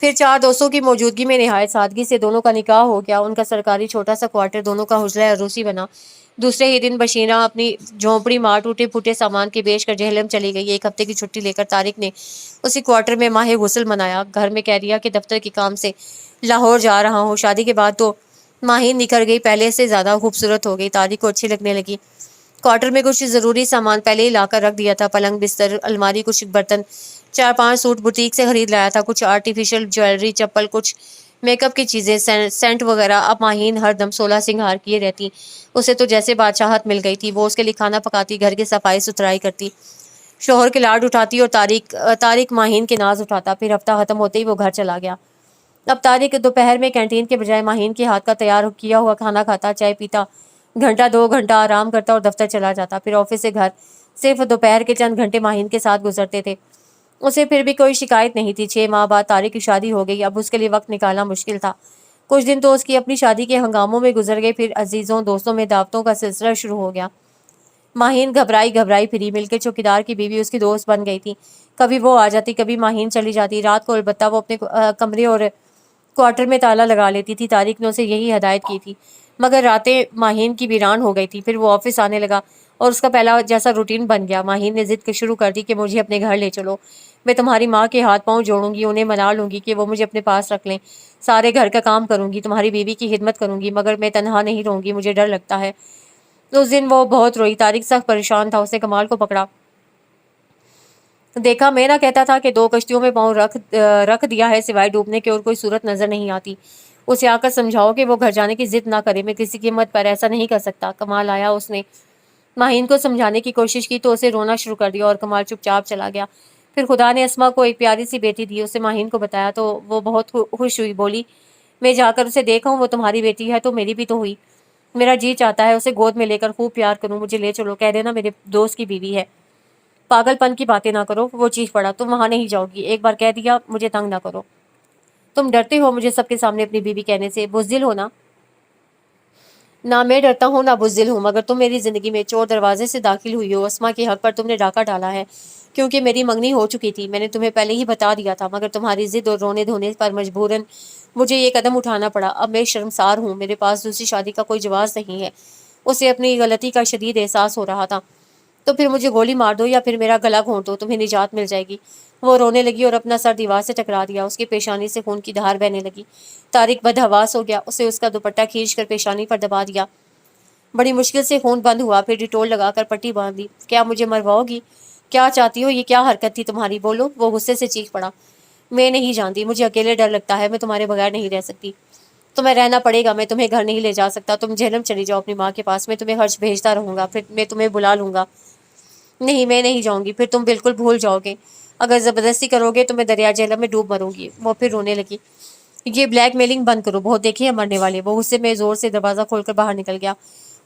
[SPEAKER 1] پھر 4 دوستوں کی موجودگی میں نہایت سادگی سے دونوں کا نکاح ہو گیا۔ ان کا سرکاری چھوٹا سا کوارٹر دونوں کا حجرہ عروسی بنا۔ دوسرے ہی دن بشیرہ اپنی جھونپڑی مار ٹوٹے پھوٹے سامان کے بیچ کر جہلم چلی گئی۔ 1 ہفتے کی چھٹی لے کر طارق نے اسی کوارٹر میں ماہ غسل منایا۔ گھر میں کہہ دیا کہ دفتر کے کام سے لاہور جا رہا ہوں۔ شادی کے بعد تو ماہین نکھر گئی، پہلے سے زیادہ خوبصورت ہو گئی، طارق کو اچھی لگنے لگی۔ کوارٹر میں کچھ ضروری سامان پہلے ہی لا کر رکھ دیا تھا، پلنگ، بستر، الماری، کچھ برتن، 4-5 سوٹ بوتیک سے خرید لایا تھا، کچھ آرٹیفیشل جویلری، چپل، کچھ میک اپ کی چیزیں، سینٹ وغیرہ۔ اب ماہین ہر دم 16 سنگھار کیے رہتی، اسے تو جیسے بادشاہت مل گئی تھی۔ وہ اس کے لیے کھانا پکاتی، گھر کی صفائی ستھرائی کرتی، شوہر کے لاڈ اٹھاتی اور طارق ماہین کے ناز اٹھاتا۔ پھر ہفتہ ختم ہوتے ہی وہ گھر چلا گیا۔ اب طارق دوپہر میں کینٹین کے بجائے ماہین کے ہاتھ کا تیار کیا ہوا کھانا کھاتا، چائے پیتا، گھنٹہ 2 گھنٹہ آرام کرتا اور دفتر چلا جاتا۔ پھر آفس سے گھر صرف دوپہر کے چند گھنٹے ماہین کے ساتھ گزرتے تھے۔ اسے پھر بھی کوئی شکایت نہیں تھی۔ 6 ماہ بعد طارق کی شادی ہو گئی۔ اب اس کے لیے وقت نکالنا مشکل تھا۔ کچھ دن تو اس کی اپنی شادی کے ہنگاموں میں گزر گئے، پھر عزیزوں دوستوں میں دعوتوں کا سلسلہ شروع ہو گیا۔ ماہین گھبرائی پھری، مل کے چوکیدار کی بیوی اس کی دوست بن گئی تھی۔ کبھی وہ آ جاتی، کبھی ماہین چلی جاتی۔ رات کو البتہ وہ اپنے کمرے اور کوارٹر میں تالا لگا لیتی تھی۔ طارق نے اسے یہی ہدایت کی تھی، مگر راتیں ماہین کی ویران ہو گئی تھی۔ پھر وہ آفس آنے لگا اور اس کا پہلا جیسا روٹین بن گیا۔ ماہین نے ضد شروع کر دی کہ مجھے اپنے گھر لے چلو، میں تمہاری ماں کے ہاتھ پاؤں جوڑوں گی، انہیں منا لوں گی کہ وہ مجھے اپنے پاس رکھ لیں، سارے گھر کا کام کروں گی، تمہاری بیوی کی خدمت کروں گی، مگر میں تنہا نہیں رہوں گی، مجھے ڈر لگتا ہے۔ اس دن وہ بہت روئی۔ طارق سخت پریشان تھا۔ اس نے کمال کو پکڑا، دیکھا میں نہ کہتا تھا کہ 2 کشتیوں میں پاؤں رکھ دیا ہے، سوائے ڈوبنے کے اور کوئی صورت نظر نہیں آتی۔ اسے آ کر سمجھاؤ کہ وہ گھر جانے کی ضد نہ کرے، میں کسی قیمت پر ایسا نہیں کر سکتا۔ کمال آیا، اس نے ماہین کو سمجھانے کی کوشش کی تو اسے رونا شروع کر دیا اور کمال چپ چاپ چلا گیا۔ پھر خدا نے اسما کو ایک پیاری سی بیٹی دی، اسے ماہین کو بتایا تو وہ بہت خوش ہوئی، بولی میں جا کر اسے دیکھا ہوں، وہ تمہاری بیٹی ہے تو میری بھی تو ہوئی، میرا جی چاہتا ہے اسے گود میں لے کر خوب پیار کروں، مجھے لے چلو، کہہ دینا میرے دوست کی بیوی ہے۔ پاگل پن کی باتیں نہ کرو، وہ چیخ پڑا، تم وہاں نہیں جاؤ گی، ایک بار کہہ دیا، مجھے تنگ نہ کرو، تم ڈرتے ہو مجھے سب کے سامنے اپنی بیوی کہنے سے، بزدل ہو نا؟ نہ میں ڈرتا ہوں نہ بزدل ہوں، مگر تم میری زندگی میں چور دروازے سے داخل ہوئی ہو، اسما کے حق پر تم نے ڈاکہ ڈالا ہے، کیونکہ میری منگنی ہو چکی تھی، میں نے تمہیں پہلے ہی بتا دیا تھا، مگر تمہاری ضد اور رونے دھونے پر مجبوراً مجھے یہ قدم اٹھانا پڑا، اب میں شرمسار ہوں، میرے پاس دوسری شادی کا کوئی جواز نہیں ہے۔ اسے اپنی غلطی کا شدید احساس ہو رہا تھا۔ تو پھر مجھے گولی مار دو یا پھر میرا گلا گھونٹ دو، تمہیں نجات مل جائے گی۔ وہ رونے لگی اور اپنا سر دیوار سے ٹکرا دیا، اس کی پیشانی سے خون کی دھار بہنے لگی۔ طارق بدحواس ہو گیا، اسے اس کا دوپٹہ کھینچ کر پیشانی پر دبا دیا، بڑی مشکل سے خون بند ہوا، پھر ڈیٹول لگا کر پٹی باندھ دی۔ کیا مجھے مرواؤ گی؟ کیا چاہتی ہو؟ یہ کیا حرکت تھی تمہاری؟ بولو۔ وہ غصے سے چیخ پڑا، میں نہیں جانتی، مجھے اکیلے ڈر لگتا ہے، میں تمہارے بغیر نہیں رہ سکتی، تمہیں رہنا پڑے گا، میں تمہیں گھر نہیں لے جا سکتا، تم جہنم چلی جاؤ اپنی ماں کے پاس، میں تمہیں خرچ بھیجتا رہوں گا، پھر میں تمہیں بلا لوں گا۔ نہیں میں نہیں جاؤں گی، پھر تم بالکل بھول جاؤ گے، اگر زبردستی کرو گے تو میں دریا جہلم میں ڈوب مروں گی۔ وہ پھر رونے لگی، یہ بلیک میلنگ بند کرو، بہت دیکھے ہیں مرنے والے۔ وہ غصے میں زور سے دروازہ کھول کر باہر نکل گیا۔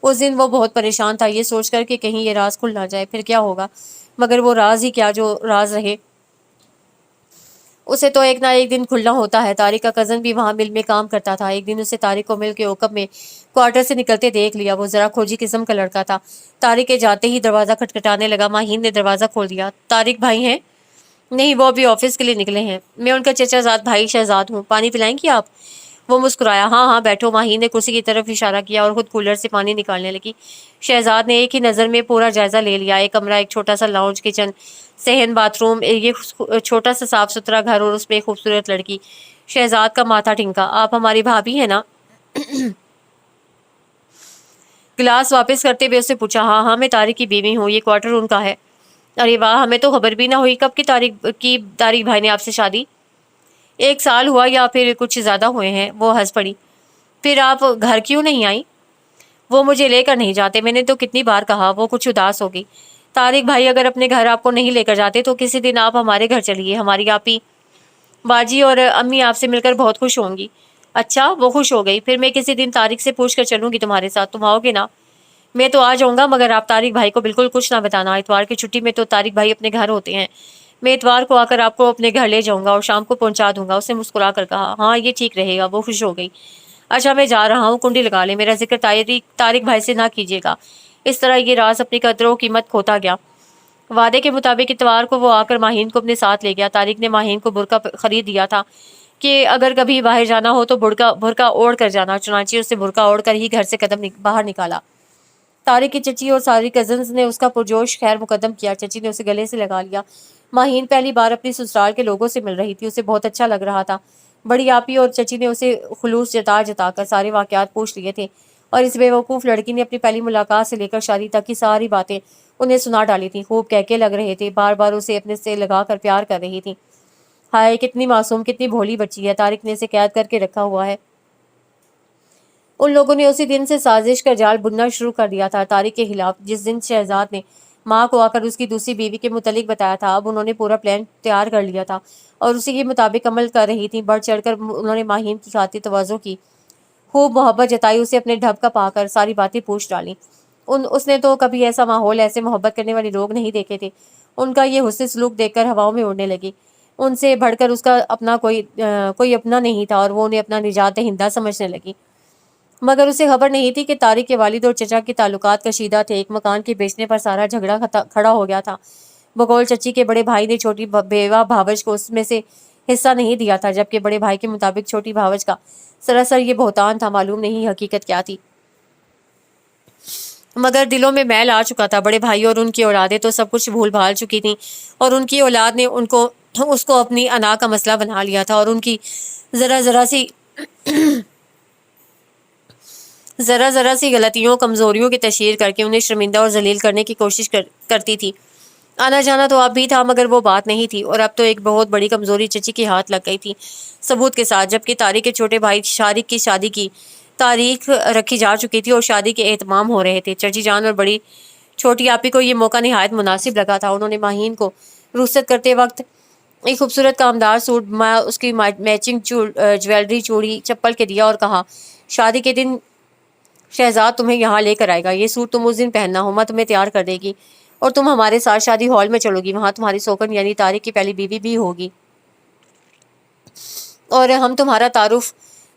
[SPEAKER 1] اس دن وہ بہت پریشان تھا، یہ سوچ کر کہ کہیں یہ راز کھل نہ جائے، پھر کیا ہوگا، مگر وہ راز ہی کیا جو راز رہے، اسے تو ایک نہ ایک دن کھلنا ہوتا ہے۔ طارق کا کزن بھی وہاں مل میں کام کرتا تھا، ایک دن اسے طارق کو مل کے اوقب میں کوارٹر سے نکلتے دیکھ لیا۔ وہ ذرا کھوجی قسم کا لڑکا تھا۔ طارق کے جاتے ہی دروازہ کھٹکھٹانے لگا، ماہین نے دروازہ کھول دیا۔ طارق بھائی ہیں؟ نہیں، وہ ابھی آفس کے لیے نکلے ہیں، میں ان کا چچا زاد بھائی شہزاد ہوں، پانی پلائیں گی آپ؟ وہ مسکرایا، ہاں ہاں بیٹھو۔ ماہین نے کرسی کی طرف اشارہ کیا اور خود کولر سے پانی نکالنے لگی۔ شہزاد نے ایک ہی نظر میں پورا جائزہ لے لیا، ایک کمرہ، ایک چھوٹا سا لاؤنج، کچن، صحن، باتھ روم، یہ چھوٹا سا صاف ستھرا گھر اور اس میں ایک خوبصورت لڑکی۔ شہزاد کا ماتھا ٹھنکا، آپ ہماری بھابھی ہیں نا؟ گلاس واپس کرتے ہوئے اس سے پوچھا، ہاں ہاں میں طارق کی بیوی ہوں، یہ کوارٹر ان کا ہے۔ ارے واہ، ہمیں تو خبر بھی نہ ہوئی، کب کی طارق بھائی نے آپ سے شادی؟ 1 سال ہوا یا پھر کچھ زیادہ ہوئے ہیں۔ وہ ہنس پڑی، پھر آپ گھر کیوں نہیں آئی؟ وہ مجھے لے کر نہیں جاتے، میں نے تو کتنی بار کہا۔ وہ کچھ اداس ہو گئی، طارق بھائی اگر اپنے گھر آپ کو نہیں لے کر جاتے تو کسی دن آپ ہمارے گھر چلیے، ہماری آپی باجی اور امی آپ سے مل کر بہت خوش ہوں گی۔ اچھا، وہ خوش ہو گئی، پھر میں کسی دن طارق سے پوچھ کر چلوں گی تمہارے ساتھ، تم آؤ گے نا؟ میں تو آ جاؤں گا، مگر آپ طارق بھائی کو بالکل کچھ نہ بتانا، اتوار کی چھٹی میں تو طارق بھائی اپنے گھر ہوتے ہیں، میں اتوار کو آ کر آپ کو اپنے گھر لے جاؤں گا اور شام کو پہنچا دوں گا۔ اس نے مسکرا کر کہا، ہاں یہ ٹھیک رہے گا۔ وہ خوش ہو گئی، اچھا میں جا رہا ہوں، کنڈی لگا لے، میرا ذکر طارق بھائی سے نہ کیجیے گا۔ اس طرح یہ راز اپنی قدر و قیمت کھوتا گیا۔ وعدے کے مطابق اتوار کو وہ آ کر ماہین کو اپنے ساتھ لے گیا۔ طارق نے ماہین کو برقع خرید دیا تھا کہ اگر کبھی باہر جانا ہو تو برقع اوڑھ کر جانا، چنانچہ اسے برقع اوڑھ کر ہی گھر سے قدم باہر نکالا۔ طارق کی چچی اور ساری کزنز نے اس کا پرجوش خیر مقدم کیا۔ چچی نے اسے گلے سے لگا لیا۔ ماہین پہلی بار اپنی سسرال کے لوگوں سے مل رہی تھی، اسے بہت اچھا لگ رہا تھا۔ بڑی آپی اور چچی نے اسے خلوص جتا جتا کر سارے واقعات پوچھ لیے تھے، اور اس بے وقوف لڑکی نے اپنی پہلی ملاقات سے لے کر شادی تک کی ساری باتیں انہیں سنا ڈالی تھیں۔ خوب کہکے لگ رہے تھے، بار بار اسے اپنے سے لگا کر پیار کر رہی تھیں۔ ہائے کتنی معصوم، کتنی بھولی بچی ہے، طارق نے اسے قید کر کے رکھا ہوا ہے۔ ان لوگوں نے اسی دن سے سازش کا جال بننا شروع کر دیا تھا طارق کے خلاف۔ جس دن شہزاد نے ماں کو آ کر اس کی دوسری بیوی کے متعلق بتایا تھا، اب انہوں نے پورا پلان تیار کر لیا تھا اور اسی کے مطابق عمل کر رہی تھیں۔ بڑھ چڑھ کر انہوں نے ماہین کی خاطر تواضع کی، خوب محبت جتائی، اسے اپنے ڈھب کا پا کر ساری باتیں پوچھ ڈالیں۔ اس نے تو کبھی ایسا ماحول، ایسے محبت کرنے والے لوگ نہیں دیکھے تھے۔ ان کا یہ حسن سلوک دیکھ کر ہواؤں میں اڑنے لگی۔ ان سے بڑھ کر اس کا اپنا کوئی اپنا نہیں تھا اور وہ انہیں اپنا نجات دہندہ سمجھنے لگی۔ مگر اسے خبر نہیں تھی کہ طارق کے والد اور چچا کے تعلقات کشیدہ تھے۔ ایک مکان کے بیچنے پر سارا جھگڑا کھڑا ہو گیا تھا۔ بقول چچی کے بڑے بھائی نے چھوٹی بیوہ بھاوج کو اس میں سے حصہ نہیں دیا تھا، جبکہ بڑے بھائی کے مطابق چھوٹی بھاوج کا سراسر یہ بہتان تھا، معلوم نہیں حقیقت کیا تھی۔ مگر دلوں میں میل آ چکا تھا۔ بڑے بھائی اور ان کی اولادیں تو سب کچھ بھول بھال چکی تھیں، اور ان کی اولاد نے اس کو اپنی انا کا مسئلہ بنا لیا تھا، اور ان کی ذرا ذرا سی غلطیوں کمزوریوں کی تشہیر کر کے انہیں شرمندہ اور ذلیل کرنے کی کوشش کرتی تھی۔ آنا جانا تو اب بھی تھا، مگر وہ بات نہیں تھی، اور اب تو ایک بہت بڑی کمزوری چچی کے ہاتھ لگ گئی تھی، ثبوت کے ساتھ۔ جبکہ طارق کے چھوٹے بھائی شارق کی شادی کی تاریخ رکھی جا چکی تھی اور شادی کے اہتمام ہو رہے تھے۔ چچی جان اور بڑی چھوٹی آپی کو یہ موقع نہایت مناسب لگا تھا۔ انہوں نے ماہین کو رخصت کرتے وقت ایک خوبصورت کامدار سوٹ، اس کی میچنگ جویلری، چوڑی، چپل کے دیا اور کہا، شادی کے دن شہزاد تمہیں یہاں لے کر آئے گا، یہ سوٹ تم اس دن پہننا، ہما تمہیں تیار کر دے گی اور تم ہمارے ساتھ شادی ہال میں چلو گی، وہاں تمہاری سوکن یعنی طارق کی پہلی بیوی بھی ہوگی، اور ہم تمہارا تعارف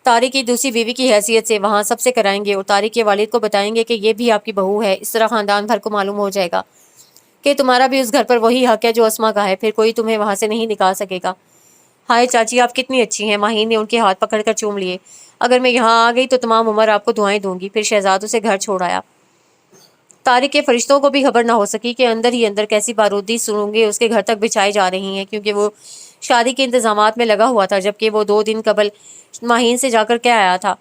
[SPEAKER 1] طارق کی دوسری بیوی کی حیثیت سے وہاں سب سے کرائیں گے، اور طارق کے والد کو بتائیں گے کہ یہ بھی آپ کی بہو ہے۔ اس طرح خاندان بھر کو معلوم ہو جائے گا کہ تمہارا بھی اس گھر پر وہی حق ہے جو اسما کا ہے، پھر کوئی تمہیں وہاں سے نہیں نکال سکے گا۔ ہائے چاچی آپ کتنی اچھی ہیں، ماہین نے ان کے ہاتھ پکڑ کر چوم لیے۔ اگر میں یہاں آ گئی تو تمام عمر آپ کو دعائیں دوں گی۔ پھر شہزاد اسے گھر چھوڑ آیا۔ طارق کے فرشتوں کو بھی خبر نہ ہو سکی کہ اندر ہی اندر کیسی بارودی سرنگیں اس کے گھر تک بچھائی جا رہی ہیں، کیونکہ وہ شادی کے انتظامات میں لگا ہوا تھا، جبکہ وہ 2 دن قبل ماہین سے جا کر کیا آیا تھا،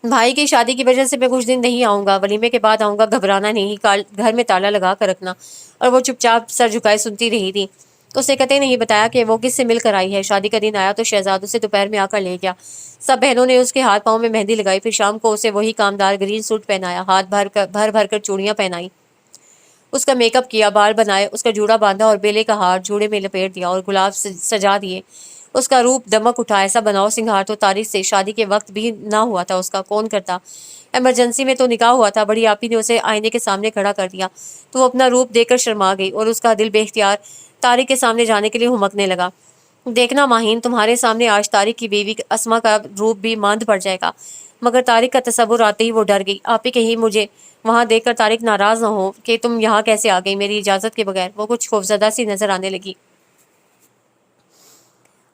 [SPEAKER 1] بھائی کی شادی کی وجہ سے میں کچھ دن نہیں آؤں گا، ولیمے کے بعد آؤں گا، گھبرانا نہیں، گھر میں تالا لگا کر رکھنا۔ اور وہ چپ چاپ سر جھکائے سنتی رہی تھی۔ اس نے قطعی نہیں بتایا کہ وہ کس سے مل کر آئی ہے۔ شادی کا دن آیا تو شہزاد اسے دوپہر میں آ کر لے گیا۔ سب بہنوں نے اس کے ہاتھ پاؤں میں مہندی لگائی، پھر شام کو اسے وہی کامدار گرین سوٹ پہنایا، ہاتھ بھر کر چوڑیاں پہنائی، اس کا میک اپ کیا، بال بنائے، اس کا جوڑا باندھا اور بیلے کا ہار جوڑے میں لپیٹ دیا اور گلاب سجا دیے۔ اس کا روپ دمک اٹھا، ایسا بناؤ سنگھار تو طارق سے شادی کے وقت بھی نہ ہوا تھا، اس کا کون کرتا، ایمرجنسی میں تو نکاح ہوا تھا۔ بڑی آپی نے اسے آئینے کے سامنے کھڑا کر دیا تو وہ اپنا روپ دیکھ کر شرما گئی اور اس کا دل بے اختیار طارق کے سامنے جانے کے لیے ہمکنے لگا۔ دیکھنا ماہین، تمہارے سامنے آج طارق کی بیوی اسما کا روپ بھی ماند پڑ جائے گا۔ مگر طارق کا تصور آتے ہی وہ ڈر گئی۔ آپی کہیں مجھے وہاں دیکھ کر طارق ناراض نہ ہو کہ تم یہاں کیسے آ گئی میری اجازت کے بغیر۔ وہ کچھ خوفزدہ سی نظر آنے لگی۔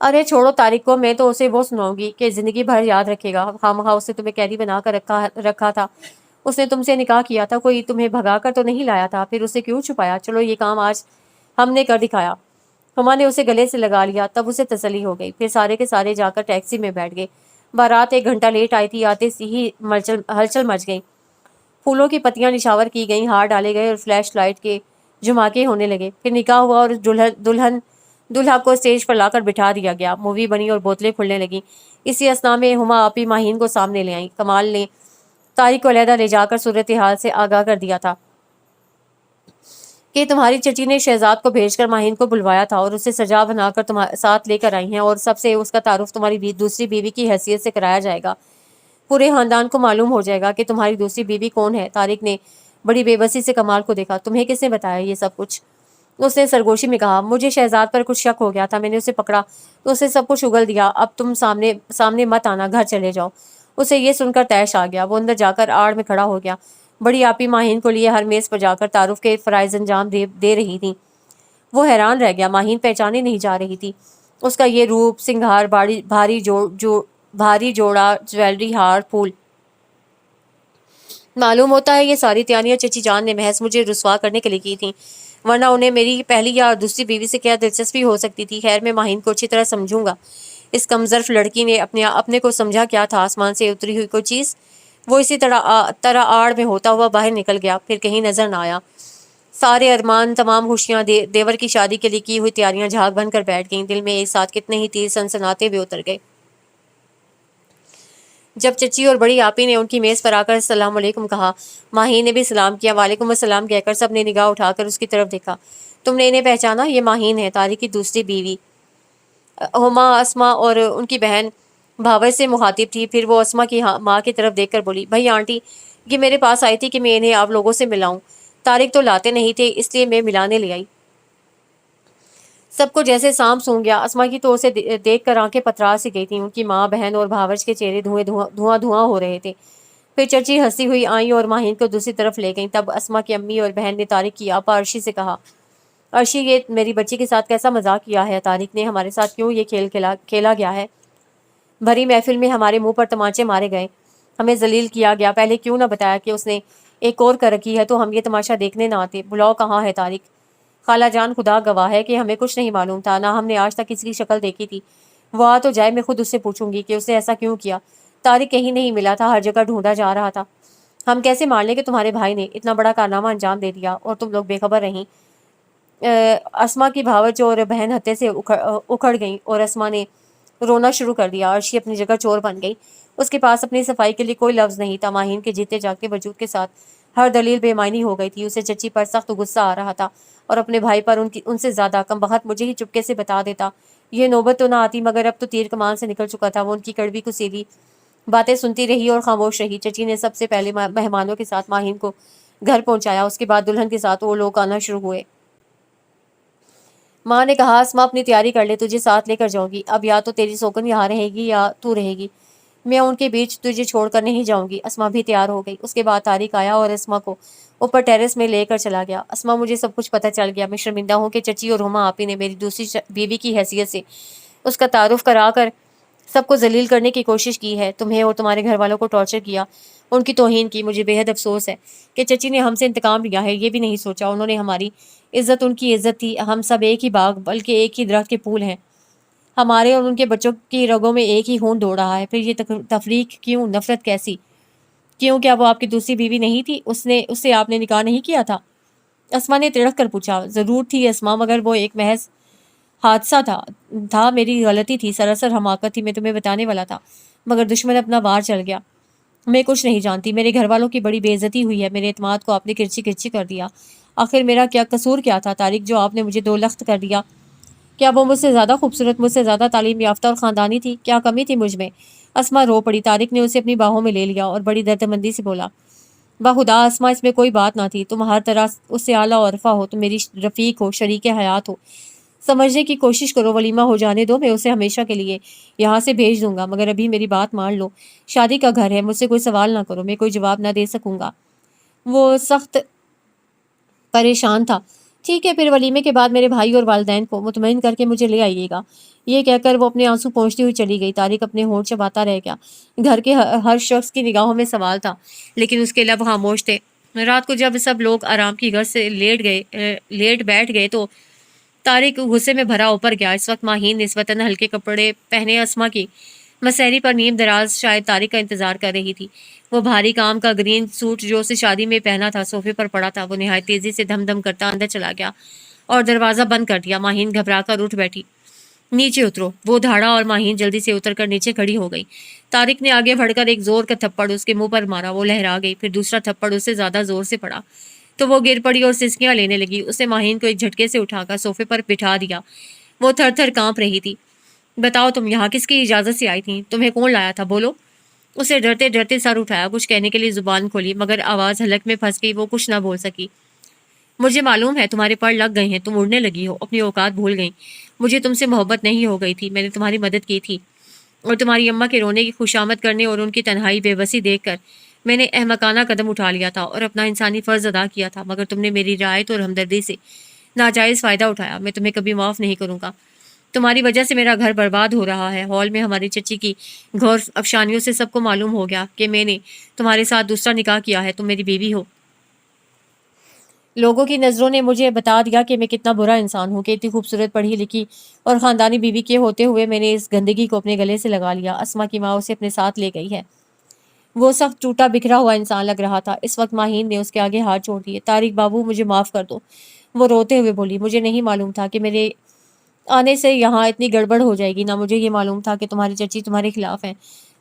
[SPEAKER 1] ارے چھوڑو طارق کو، میں تو اسے وہ سناؤں گی کہ زندگی بھر یاد رکھے گا۔ خواہ اس نے تمہیں قیدی بنا کر رکھا تھا، اس نے تم سے نکاح کیا تھا، کوئی تمہیں بھگا کر تو نہیں لایا تھا، پھر اسے کیوں چھپایا؟ چلو یہ کام آج ہم نے کر دکھایا۔ ہما نے اسے گلے سے لگا لیا، تب اسے تسلی ہو گئی۔ پھر سارے کے سارے جا کر ٹیکسی میں بیٹھ گئے۔ بارات 1 گھنٹہ لیٹ آئی تھی، آتے ہی ہلچل مچ گئی، پھولوں کی پتیاں نشاور کی گئیں، ہار ڈالے گئے اور فلیش لائٹ کے جھماکے ہونے لگے۔ پھر نکاح ہوا اور دلہا کو اسٹیج پر لا کر بٹھا دیا گیا، مووی بنی اور بوتلیں کھلنے لگیں۔ اسی اثنا میں ہما آپی ماہین کو سامنے لے آئیں۔ کمال نے طارق کو علیحدہ لے جا کر صورتحال سے آگاہ کر دیا تھا کہ تمہاری چچی نے شہزاد کو بھیج کر ماہین کو بلوایا تھا اور اسے سجا بنا کر ساتھ لے کر آئی ہیں، اور سب سے اس کا تعارف تمہاری دوسری بیوی کی حیثیت سے کرایا جائے گا۔ پورے خاندان کو معلوم ہو جائے گا کہ تمہاری دوسری بیوی کون ہے۔ طارق نے بڑی بے بسی سے کمال کو دیکھا۔ تمہیں کس نے بتایا یہ سب کچھ؟ اس نے سرگوشی میں کہا، مجھے شہزاد پر کچھ شک ہو گیا تھا، میں نے اسے پکڑا تو اسے سب کچھ اگل دیا، اب تم سامنے مت آنا، گھر چلے جاؤ۔ اسے یہ سن کر طیش آ گیا، وہ اندر جا کر آڑ میں کھڑا ہو گیا۔ بڑی آپی ماہین کو لیے ہر میز پر جا کر تعارف کے فرائض انجام دے رہی تھیں۔ وہ حیران رہ گیا، ماہین پہچانے نہیں جا رہی تھی۔ اس کا یہ روپ سنگھار، بھاری جوڑا جویلری، ہار، پھول، معلوم ہوتا ہے یہ ساری تیاریاں چچی جان نے محض مجھے رسوا کرنے کے لیے کی تھیں، ورنہ انہیں میری پہلی یا دوسری بیوی سے کیا دلچسپی ہو سکتی تھی۔ خیر، میں ماہین کو اچھی طرح سمجھوں گا۔ اس کمظرف لڑکی نے اپنے کو سمجھا کیا تھا، آسمان سے اتری ہوئی کوئی چیز؟ وہ اسی طرح آڑ میں ہوتا ہوا باہر نکل گیا، پھر کہیں نظر نہ آیا۔ سارے ارمان، تمام خوشیاں، دیور کی شادی کے لیے کی ہوئی تیاریاں جھاگ بن کر بیٹھ گئیں۔ دل میں ایک ساتھ کتنے ہی تیر سنسناتے ہوئے اتر گئے۔ جب چچی اور بڑی آپی نے ان کی میز پر آ کر السلام علیکم کہا، ماہین نے بھی سلام کیا۔ وعلیکم السلام کہہ کر سب نے نگاہ اٹھا کر اس کی طرف دیکھا۔ تم نے انہیں پہچانا؟ یہ ماہین ہے، طارق کی دوسری بیوی ہما۔ اسما اور ان کی بہن بھاور سے مخاطب تھی، پھر وہ اسما کی ماں کی طرف دیکھ کر بولی، بھائی آنٹی یہ میرے پاس آئی تھی کہ میں انہیں آپ لوگوں سے ملاؤں۔ طارق تو لاتے نہیں تھے، اس لیے میں ملانے لے آئی۔ سب کو جیسے سانپ سونگ گیا۔ اسما کی تو اسے دیکھ کر آنکھیں پتھرا سی گئی تھیں۔ ان کی ماں، بہن اور بھاورج کے چہرے دھواں ہو رہے تھے۔ پھر چچی ہنسی ہوئی آئیں اور ماہین کو دوسری طرف لے گئیں۔ تب اسما کی امی اور بہن نے طارق کی آپا عرشی سے کہا، عرشی یہ میری بچی کے ساتھ کیسا مذاق کیا ہے؟ طارق نے ہمارے ساتھ کیوں یہ کھیل کھیلا گیا ہے؟ بھری محفل میں ہمارے منہ پر تمانچے مارے گئے، ہمیں ذلیل کیا گیا، پہلے کیوں نہ بتایا کہ اس نے ایک اور کر رکھی ہے تو ہم یہ تماشا دیکھنے نہ آتے؟ بلاؤ کہاں ہے طارق؟ خالہ جان خدا گواہ ہے کہ ہمیں کچھ نہیں معلوم تھا، نہ ہم نے آج تک کسی کی شکل دیکھی تھی۔ وہ آ تو جائے، میں خود اس سے پوچھوں گی کہ اس نے ایسا کیوں کیا۔ طارق کہیں نہیں ملا تھا، ہر جگہ ڈھونڈا جا رہا تھا۔ ہم کیسے مان لیں کہ تمہارے بھائی نے اتنا بڑا کارنامہ انجام دے دیا اور تم لوگ بے خبر رہیں؟ اسما کی بھاوج اور بہن ہتے سے اکھڑ گئیں اور اسما نے رونا شروع کر دیا۔ عرشی اپنی جگہ چور بن گئی، اس کے پاس اپنی صفائی کے لیے کوئی لفظ نہیں تھا۔ ماہین کے جیتے جاگتے وجود کے ساتھ ہر دلیل بے معنی ہو گئی تھی۔ اسے چچی پر سخت غصہ آ رہا تھا اور اپنے بھائی پر ان سے زیادہ۔ کم بخت مجھے ہی چپکے سے بتا دیتا، یہ نوبت تو نہ آتی، مگر اب تو تیر کمان سے نکل چکا تھا۔ وہ ان کی کڑوی کسیلی باتیں سنتی رہی اور خاموش رہی۔ چچی نے سب سے پہلے مہمانوں کے ساتھ ماہین کو گھر پہنچایا، اس کے بعد دلہن کے ساتھ وہ لوگ آنا شروع ہوئے۔ ماں نے کہا، اسما اپنی تیاری کر لے، تجھے ساتھ لے کر جاؤں گی۔ اب یا تو تیری سوکن یہاں رہے گی یا تو رہے گی، میں ان کے بیچ تجھے چھوڑ کر نہیں جاؤں گی۔ اسما بھی تیار ہو گئی۔ اس کے بعد طارق آیا اور اسما کو اوپر ٹیرس میں لے کر چلا گیا۔ اسما، مجھے سب کچھ پتہ چل گیا، میں شرمندہ ہوں کہ چچی اور ہما آپی نے میری دوسری بیوی کی حیثیت سے اس کا تعارف کرا کر سب کو ذلیل کرنے کی کوشش کی ہے، تمہیں اور تمہارے گھر والوں کو ٹارچر کیا، ان کی توہین کی۔ مجھے بے حد افسوس ہے کہ چچی نے ہم سے انتقام لیا ہے، یہ بھی نہیں سوچا انہوں نے ہماری عزت ان کی عزت تھی۔ ہم سب ایک ہی باغ بلکہ ایک ہی درخت کے پھول ہیں، ہمارے اور ان کے بچوں کی رگوں میں ایک ہی خون دوڑ رہا ہے۔ پھر یہ تفریق کیوں؟ نفرت کیسی؟ کیوں؟ کیا وہ آپ کی دوسری بیوی نہیں تھی؟ اس سے آپ نے نکاح نہیں کیا تھا؟ اسما نے تڑک کر پوچھا۔ ضرور تھی اسما، مگر وہ ایک محض حادثہ تھا، میری غلطی تھی، سراسر حماقت تھی، میں تمہیں بتانے والا تھا مگر دشمن اپنا وار چل گیا۔ میں کچھ نہیں جانتی، میرے گھر والوں کی بڑی بے عزتی ہوئی ہے، میرے اعتماد کو آپ نے کرچی کرچی کر دیا۔ آخر میرا کیا قصور کیا تھا طارق، جو آپ نے مجھے دو لخت کر دیا؟ کیا وہ مجھ سے زیادہ خوبصورت، مجھ سے زیادہ تعلیم یافتہ اور خاندانی تھی؟ کیا کمی تھی مجھ میں؟ اسما رو پڑی۔ طارق نے اسے اپنی باہوں میں لے لیا اور بڑی دردمندی سے بولا، بخدا اسما، اس میں کوئی بات نہ تھی، تم ہر طرح اس سے اعلیٰ و ارفع ہو، تم میری رفیق ہو، شریک حیات ہو، سمجھنے کی کوشش کرو، ولیمہ ہو جانے دو، میں اسے ہمیشہ کے لیے یہاں سے بھیج دوں گا، مگر ابھی میری بات مان لو، شادی کا گھر ہے، مجھ سے کوئی سوال نہ کرو، میں کوئی جواب نہ دے سکوں گا۔ وہ سخت پریشان تھا۔ ٹھیک ہے، پھر ولیمے کے بعد میرے بھائی اور والدین کو مطمئن کر کے مجھے لے آئیے گا۔ یہ کہہ کر وہ اپنے آنسو پہنچتی ہوئی چلی گئی۔ طارق اپنے ہونٹ چباتا رہ گیا۔ گھر کے ہر شخص کی نگاہوں میں سوال تھا، لیکن اس کے لب خاموش تھے۔ رات کو جب سب لوگ آرام کی غرض سے لیٹ بیٹھ گئے تو طارق غصے میں بھرا اوپر گیا۔ اس وقت ماہین نسبتاً ہلکے کپڑے پہنے اسما کی مسحری پر نیم دراز شاید طارق کا انتظار کر رہی تھی۔ وہ بھاری کام کا گرین سوٹ جو اسے شادی میں پہنا تھا صوفے پر پڑا تھا۔ وہ نہایت تیزی سے دھم دھم کرتا اندر چلا گیا اور دروازہ بند کر دیا۔ ماہین گھبرا کر اٹھ بیٹھی۔ نیچے اترو، وہ دھاڑا اور ماہین جلدی سے اتر کر نیچے کھڑی ہو گئی۔ طارق نے آگے بڑھ کر ایک زور کا تھپڑ اس کے منہ پر مارا، وہ لہرا گئی، پھر دوسرا تھپڑ اس سے زیادہ زور سے پڑا تو وہ گر پڑی اور سسکیاں لینے لگی۔ اس نے ماہین کو ایک جھٹکے سے اٹھا کر صوفے پر بٹھا دیا۔ وہ تھر تھر کانپ رہی تھی۔ بتاؤ، تم یہاں کس کی اجازت سے آئی تھی؟ تمہیں کون لایا تھا؟ بولو۔ اسے ڈرتے ڈرتے سر اٹھایا، کچھ کہنے کے لیے زبان کھولی مگر آواز حلق میں پھنس گئی، وہ کچھ نہ بول سکی۔ مجھے معلوم ہے تمہارے پر لگ گئے ہیں، تم اڑنے لگی ہو، اپنی اوقات بھول گئی۔ مجھے تم سے محبت نہیں ہو گئی تھی، میں نے تمہاری مدد کی تھی اور تمہاری اماں کے رونے کی خوشامد کرنے اور ان کی تنہائی بے بسی دیکھ کر میں نے احمقانہ قدم اٹھا لیا تھا اور اپنا انسانی فرض ادا کیا تھا، مگر تم نے میری رعایت اور ہمدردی سے ناجائز فائدہ اٹھایا۔ میں تمہیں کبھی معاف نہیں کروں گا۔ تمہاری وجہ سے میرا گھر برباد ہو رہا ہے۔ ہال میں ہماری چچی کی گھور افشانیوں سے سب کو معلوم ہو گیا کہ میں نے تمہارے ساتھ دوسرا نکاح کیا ہے، تم میری بیوی ہو۔ لوگوں کی نظروں نے مجھے بتا دیا کہ میں کتنا برا انسان ہوں کہ اتنی خوبصورت پڑھی لکھی اور خاندانی بیوی کے ہوتے ہوئے میں نے اس گندگی کو اپنے گلے سے لگا لیا۔ اسما کی ماں اسے اپنے ساتھ لے گئی ہے۔ وہ سخت ٹوٹا بکھرا ہوا انسان لگ رہا تھا۔ اس وقت ماہین نے اس کے آگے ہاتھ چھوڑ دیے۔ طارق بابو، مجھے معاف کر دو، وہ روتے ہوئے بولی۔ مجھے نہیں معلوم تھا کہ میرے آنے سے یہاں اتنی گڑبڑ ہو جائے گی، نہ مجھے یہ معلوم تھا کہ تمہاری چچی تمہارے خلاف ہیں،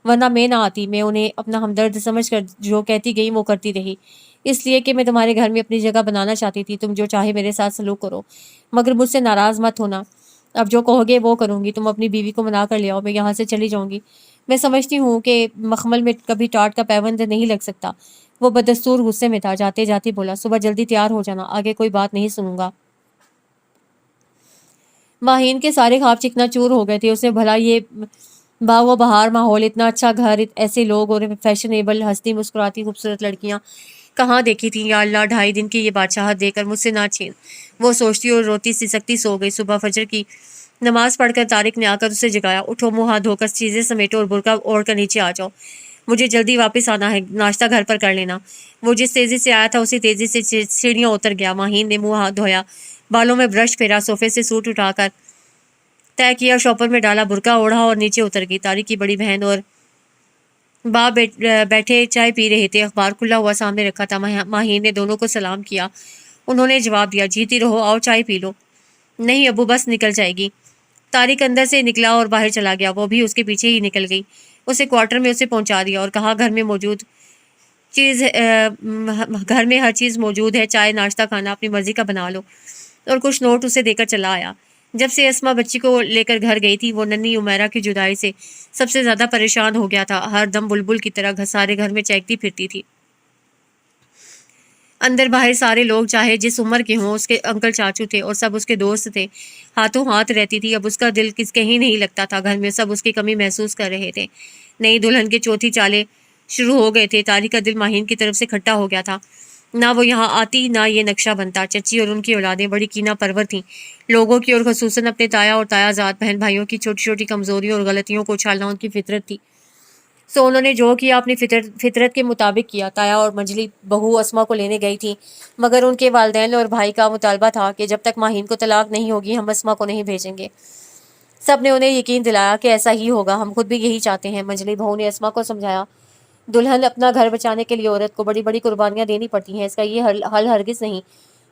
[SPEAKER 1] ورنہ میں نہ آتی۔ میں انہیں اپنا ہمدرد سمجھ کر جو کہتی گئی وہ کرتی رہی، اس لیے کہ میں تمہارے گھر میں اپنی جگہ بنانا چاہتی تھی۔ تم جو چاہے میرے ساتھ سلوک کرو، مگر مجھ سے ناراض مت ہونا۔ اب جو کہو گے وہ کروں گی۔ تم اپنی بیوی کو منا کر لے آؤ، میں یہاں سے چلی جاؤں گی۔ میں سمجھتی ہوں کہ مخمل میں کبھی ٹاٹ کا پیوند نہیں لگ سکتا۔ وہ بدستور غصے میں تھا، جاتے جاتے بولا، صبح جلدی تیار ہو جانا، آگے کوئی بات نہیں سنوں گا۔ ماہین کے سارے خواب چکنا چور ہو گئے تھے۔ اسے بھلا یہ باغ و بہار ماحول، اتنا اچھا گھر، ایسے لوگ اور فیشنیبل ہستی مسکراتی خوبصورت لڑکیاں کہاں دیکھی تھی۔ یا اللہ، 2.5 دن کی یہ بادشاہت دے کر مجھ سے نہ چھین۔ وہ سوچتی اور روتی سی سکتی سو گئی۔ صبح فجر کی نماز پڑھ کر طارق نے آ کر اسے جگایا۔ اٹھو، منہ ہاتھ دھو کر چیزیں سمیٹو اور برقع اوڑھ کر نیچے آ جاؤ، مجھے جلدی واپس آنا ہے، ناشتہ گھر پر کر لینا۔ وہ جس تیزی سے آیا تھا اسی تیزی سے سیڑھیاں اتر گیا۔ ماہین نے منہ ہاتھ دھویا، بالوں میں برش پھیرا، صوفے سے سوٹ اٹھا کر طے کیا، شاپر میں ڈالا، برقع اوڑھا اور نیچے اتر گئی۔ طارق کی بڑی بہن اور باپ بیٹھے چائے پی رہے تھے۔ اخبار کھلا ہوا سامنے رکھا تھا۔ ماہین نے دونوں کو سلام کیا۔ انہوں نے جواب دیا، جیتی رہو، آؤ چائے پی لو۔ نہیں ابو، بس نکل جائے گی۔ طارق اندر سے نکلا اور باہر چلا گیا۔ وہ بھی اس کے پیچھے ہی نکل گئی۔ اسے کوارٹر میں اسے پہنچا دیا اور کہا، گھر میں ہر چیز موجود ہے، چائے ناشتہ کھانا اپنی مرضی کا بنا لو، اور کچھ نوٹ اسے دے کر چلا آیا۔ جب سے اسما بچی کو لے کر گھر گئی تھی، وہ ننھی عمیرہ کی جدائی سے سب سے زیادہ پریشان ہو گیا تھا۔ ہر دم بلبل کی طرح سارے گھر میں چہکتی پھرتی تھی۔ اندر باہر سارے لوگ، چاہے جس عمر کے ہوں، اس کے انکل چاچو تھے اور سب اس کے دوست تھے، ہاتھوں ہاتھ رہتی تھی۔ اب اس کا دل کہیں نہیں لگتا تھا۔ گھر میں سب اس کی کمی محسوس کر رہے تھے۔ نئی دلہن کے چوتھی چالے شروع ہو گئے تھے۔ طارق کا دل ماہین کی طرف سے کھٹا ہو گیا تھا۔ نہ وہ یہاں آتی، نہ یہ نقشہ بنتا۔ چچی اور ان کی اولادیں بڑی کینہ پرور تھیں۔ لوگوں کی اور خصوصاً اپنے تایا اور تایا زاد بہن بھائیوں کی چھوٹی چھوٹی کمزوریوں اور غلطیوں کو اچھالنا ان کی فطرت تھی۔ سو انہوں نے جو کیا اپنی فطرت کے مطابق کیا۔ تایا اور منجلی بہو اسما کو لینے گئی تھی، مگر ان کے والدین اور بھائی کا مطالبہ تھا کہ جب تک ماہین کو طلاق نہیں ہوگی ہم اسما کو نہیں بھیجیں گے۔ سب نے انہیں یقین دلایا کہ ایسا ہی ہوگا، ہم خود بھی یہی چاہتے ہیں۔ منجلی بہو نے اسما کو سمجھایا، دلہن اپنا گھر بچانے کے لیے عورت کو بڑی بڑی قربانیاں دینی پڑتی ہیں، اس کا یہ حل ہرگز نہیں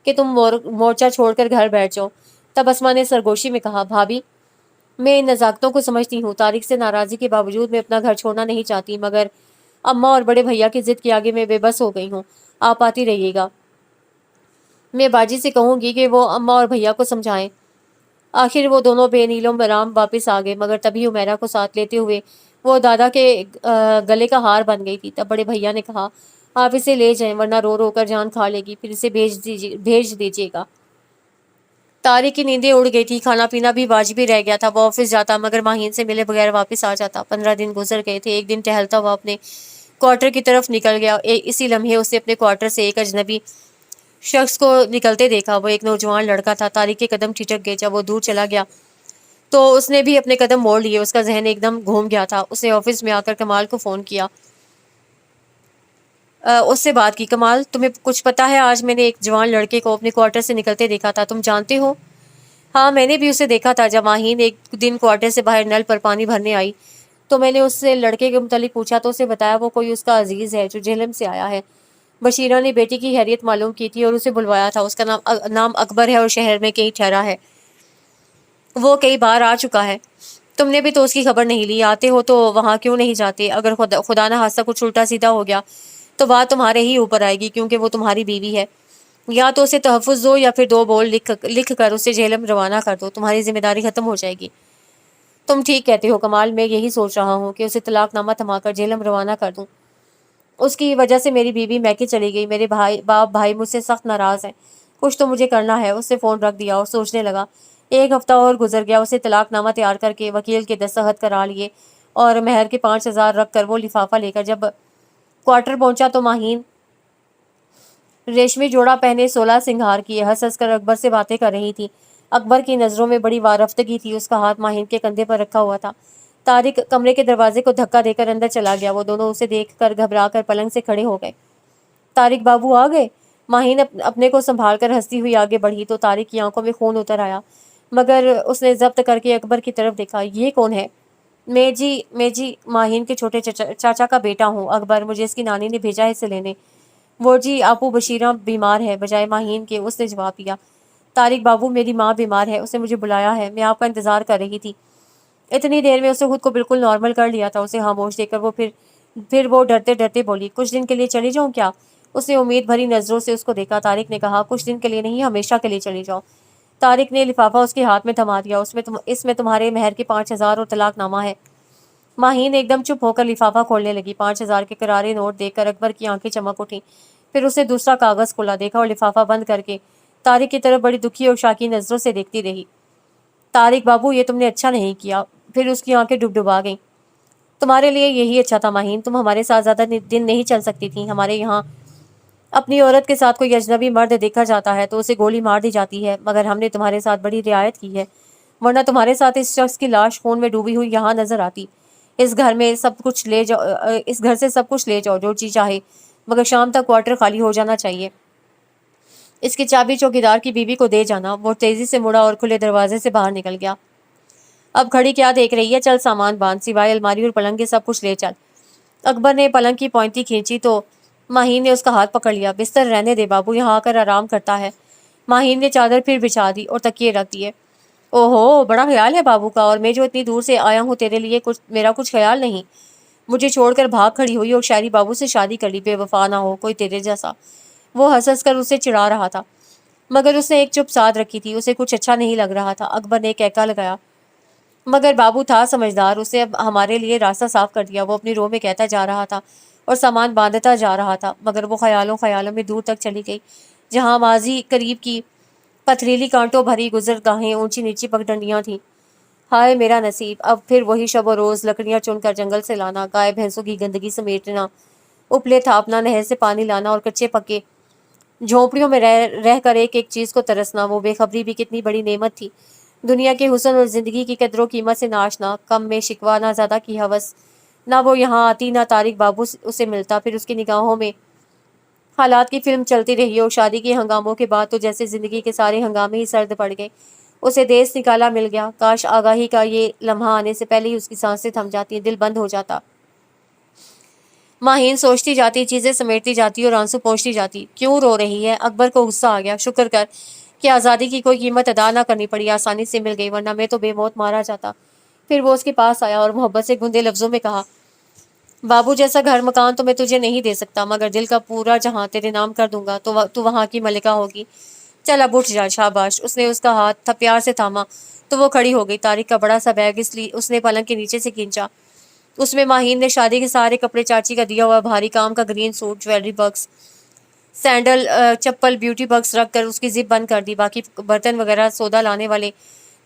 [SPEAKER 1] کہ تم مورچہ چھوڑ کر گھر بیٹھ جاؤ۔ تب اسما نے سرگوشی میں کہا، بھابھی میں ان نزاکتوں کو سمجھتی ہوں، طارق سے ناراضی کے باوجود میں اپنا گھر چھوڑنا نہیں چاہتی، مگر اماں اور بڑے بھیا کی ضد کے آگے میں بے بس ہو گئی ہوں۔ آپ آتی رہیے گا، میں باجی سے کہوں گی کہ وہ اماں اور بھیا کو سمجھائیں۔ آخر وہ دونوں بے نیلم برام واپس آ گئے، مگر تبھی عمیرہ کو ساتھ لیتے ہوئے وہ دادا کے گلے کا ہار بن گئی تھی۔ تب بڑے بھیا نے کہا، آپ اسے لے جائیں ورنہ رو رو کر جان کھا لے گی، پھر اسے بھیج دیجیے گا۔ طارق کی نیندیں اڑ گئی تھی، کھانا پینا بھی واجبی رہ گیا تھا۔ وہ آفس جاتا مگر ماہین سے ملے بغیر واپس آ جاتا۔ 15 دن گزر گئے تھے۔ ایک دن ٹہلتا ہوا اپنے کوارٹر کی طرف نکل گیا۔ اسی لمحے اسے اپنے کوارٹر سے ایک اجنبی شخص کو نکلتے دیکھا۔ وہ ایک نوجوان لڑکا تھا۔ طارق کے قدم ٹھٹک گئے۔ جب وہ دور چلا گیا تو اس نے بھی اپنے قدم موڑ لیے۔ اس کا ذہن ایک دم گھوم گیا تھا۔ اس نے آفس میں آ کر کمال کو فون کیا، اس سے بات کی۔ کمال، تمہیں کچھ پتا ہے؟ آج میں نے ایک جوان لڑکے کو اپنے کوارٹر سے نکلتے دیکھا تھا، تم جانتے ہو؟ ہاں، میں نے بھی اسے دیکھا تھا۔ جب ماہین ایک دن کوارٹر سے باہر نل پر پانی بھرنے آئی تو میں نے اس سے لڑکے کے متعلق پوچھا تو اسے بتایا وہ کوئی اس کا عزیز ہے جو جہلم سے آیا ہے۔ بشیرہ نے بیٹی کی خیریت معلوم کی تھی اور اسے بلوایا تھا۔ اس کا نام اکبر ہے اور شہر میں کہیں ٹھہرا ہے، وہ کئی بار آ چکا ہے۔ تم نے بھی تو اس کی خبر نہیں لی، آتے ہو تو وہاں کیوں نہیں جاتے؟ اگر خدا نہ خواستہ کچھ الٹا سیدھا ہو گیا تو بات تمہارے ہی اوپر آئے گی، کیونکہ وہ تمہاری بیوی ہے۔ یا تو اسے تحفظ دو یا پھر 2 بول لکھ کر اسے جہلم روانہ کر دو، تمہاری ذمہ داری ختم ہو جائے گی۔ تم ٹھیک کہتے ہو کمال، میں یہی سوچ رہا ہوں کہ اسے طلاق نامہ تھما کر جہلم روانہ کر دوں۔ اس کی وجہ سے میری بیوی میکے چلی گئی، میرے بھائی مجھ سے سخت ناراض ہیں، کچھ تو مجھے کرنا ہے۔ اس سے فون رکھ دیا اور سوچنے لگا۔ 1 ہفتہ اور گزر گیا۔ اسے طلاق نامہ تیار کر کے وکیل کے دستخط کرا لیے اور مہر کے 5000 رکھ کر وہ لفافہ لے کر جب کوارٹر پہنچا تو ماہین ریشمی جوڑا پہنے 16 سنگھار کیے ہنس ہنس کر اکبر سے باتیں کر رہی تھی۔ اکبر کی نظروں میں بڑی وارفتگی تھی۔ اس کا ہاتھ ماہین کے کندھے پر رکھا ہوا تھا۔ طارق کمرے کے دروازے کو دھکا دے کر اندر چلا گیا۔ وہ دونوں اسے دیکھ کر گھبرا کر پلنگ سے کھڑے ہو گئے۔ طارق بابو آ گئے؟ ماہین اپنے کو سنبھال کر ہنستی ہوئی آگے بڑھی تو طارق کی آنکھوں میں خون اتر آیا، مگر اس نے ضبط کر کے اکبر کی طرف دیکھا۔ یہ کون ہے؟ میں جی ماہین کے چھوٹے چاچا کا بیٹا ہوں اکبر، مجھے اس کی نانی نے بھیجا ہے اسے لینے۔ وہ جی آپو بشیرہ بیمار ہے، بجائے ماہین کے اس نے جواب دیا۔ طارق بابو میری ماں بیمار ہے، اس نے مجھے بلایا ہے، میں آپ کا انتظار کر رہی تھی۔ اتنی دیر میں اس نے خود کو بالکل نارمل کر لیا تھا۔ اسے خاموش دیکھ کر پھر وہ ڈرتے ڈرتے بولی، کچھ دن کے لیے چلی جاؤں کیا؟ اس نے امید بھری نظروں سے اس کو دیکھا۔ طارق نے کہا، کچھ دن کے لیے نہیں، ہمیشہ کے لیے چلی جاؤ۔ طارق نے لفافہ اس کے ہاتھ میں تھما دیا۔ اس میں تمہارے مہر کے 5,000 اور طلاق نامہ ہے۔ ماہین ایک دم چپ ہو کر لفافہ کھولنے لگی۔ 5,000 کے کرارے نوٹ دیکھ کر اکبر کی آنکھیں چمک اٹھیں۔ پھر اس نے دوسرا کاغذ کھولا، دیکھا اور لفافہ بند کر کے طارق کی طرف بڑی دکھی اور شاکی نظروں سے دیکھتی رہی۔ طارق بابو، یہ تم نے اچھا نہیں کیا۔ پھر اس کی آنکھیں ڈبڈبا گئیں۔ تمہارے لیے یہی اچھا تھا ماہین، تم ہمارے ساتھ زیادہ دن نہیں چل سکتی تھی۔ ہمارے یہاں اپنی عورت کے ساتھ کوئی اجنبی مرد دیکھا جاتا ہے تو اسے گولی مار دی جاتی ہے، مگر ہم نے تمہارے ساتھ بڑی رعایت کی ہے، ورنہ تمہارے ساتھ اس شخص کی لاش خون میں ڈوبی ہوئی یہاں نظر آتی۔ اس گھر سے سب کچھ لے جاؤ جو جی چاہے، مگر شام تک کوارٹر خالی ہو جانا چاہیے۔ اس کی چابی چوکیدار کی بیوی کو دے جانا۔ وہ تیزی سے مڑا اور کھلے دروازے سے باہر نکل گیا۔ اب گھڑی کیا دیکھ رہی ہے، چل سامان باندھ، سوائے الماری اور پلنگ کے سب کچھ لے چل۔ اکبر نے پلنگ کی پوائنٹی کھینچی تو ماہین نے اس کا ہاتھ پکڑ لیا۔ بستر رہنے دے بابو، یہاں آ کر آرام کرتا ہے۔ ماہین نے چادر پھر بچھا دی اور تکیے رکھ دیے۔ اوہو، بڑا خیال ہے بابو کا، اور میں جو اتنی دور سے آیا ہوں تیرے لیے میرا کچھ خیال نہیں؟ مجھے چھوڑ کر بھاگ کھڑی ہوئی اور شہری بابو سے شادی کر لی، بے وفا نہ ہو کوئی تیرے جیسا۔ وہ ہنس کر اسے چڑھا رہا تھا، مگر اس نے ایک چپ سادھ رکھی تھی، اسے کچھ اچھا نہیں لگ رہا تھا۔ اکبر نے کہکا لگایا، مگر بابو تھا سمجھدار، اسے اب ہمارے لیے راستہ صاف کر دیا۔ وہ اپنی رو میں کہتا جا رہا تھا اور سامان باندھتا جا رہا تھا، مگر وہ خیالوں میں دور تک چلی گئی، جہاں ماضی قریب کی پتھریلی کانٹوں بھری گزرگاہیں، اونچی نیچی پگڈنڈیاں تھیں۔ ہائے میرا نصیب، اب پھر وہی شب و روز، لکڑیاں چن کر جنگل سے لانا، گائے بھینسوں کی گندگی سمیٹنا، اپلے تھاپنا، نہر سے پانی لانا اور کچے پکے جھونپڑیوں میں رہ کر ایک ایک چیز کو ترسنا۔ وہ بے خبری بھی کتنی بڑی نعمت تھی، دنیا کے حسن اور زندگی کی قدر و قیمت سے نہ آشنا، کم میں شکوہ، نہ زیادہ کی ہوس۔ نہ وہ یہاں آتی، نہ طارق بابو اسے ملتا۔ پھر اس کی نگاہوں میں حالات کی فلم چلتی رہی اور شادی کے ہنگاموں کے بعد تو جیسے زندگی کے سارے ہنگامے ہی سرد پڑ گئے۔ اسے دیس نکالا مل گیا۔ کاش آگاہی کا یہ لمحہ آنے سے پہلے ہی اس کی سانسیں تھم جاتی، دل بند ہو جاتا۔ ماہین سوچتی جاتی، چیزیں سمیٹتی جاتی اور آنسو پونچھتی جاتی۔ کیوں رو رہی ہے؟ اکبر کو غصہ آ گیا۔ شکر کر کہ آزادی کی کوئی قیمت ادا نہ کرنی پڑی، آسانی سے مل گئی، ورنہ میں تو بے موت مارا جاتا۔ پھر وہ اس کے پاس آیا اور محبت سے گھندے لفظوں میں کہا، بابو جیسا گھر مکان تو میں تجھے نہیں دے سکتا، مگر دل کا پورا جہاں تیرے نام کر دوں گا تو وہاں کی ملکہ ہوگی۔ چل اب اٹھ جا، شاباش۔ اس نے اس کا ہاتھ پیار سے تھاما تو وہ کھڑی ہو گئی۔ طارق کا بڑا سا بیگ اس نے پلنگ کے نیچے سے کھینچا۔ اس میں ماہین نے شادی کے سارے کپڑے، چاچی کا دیا ہوا بھاری کام کا green suit, jewellery box, sandal, chappal, beauty box رکھ کر اس کی زپ بند کر دی۔ باقی برتن وغیرہ سودا لانے والے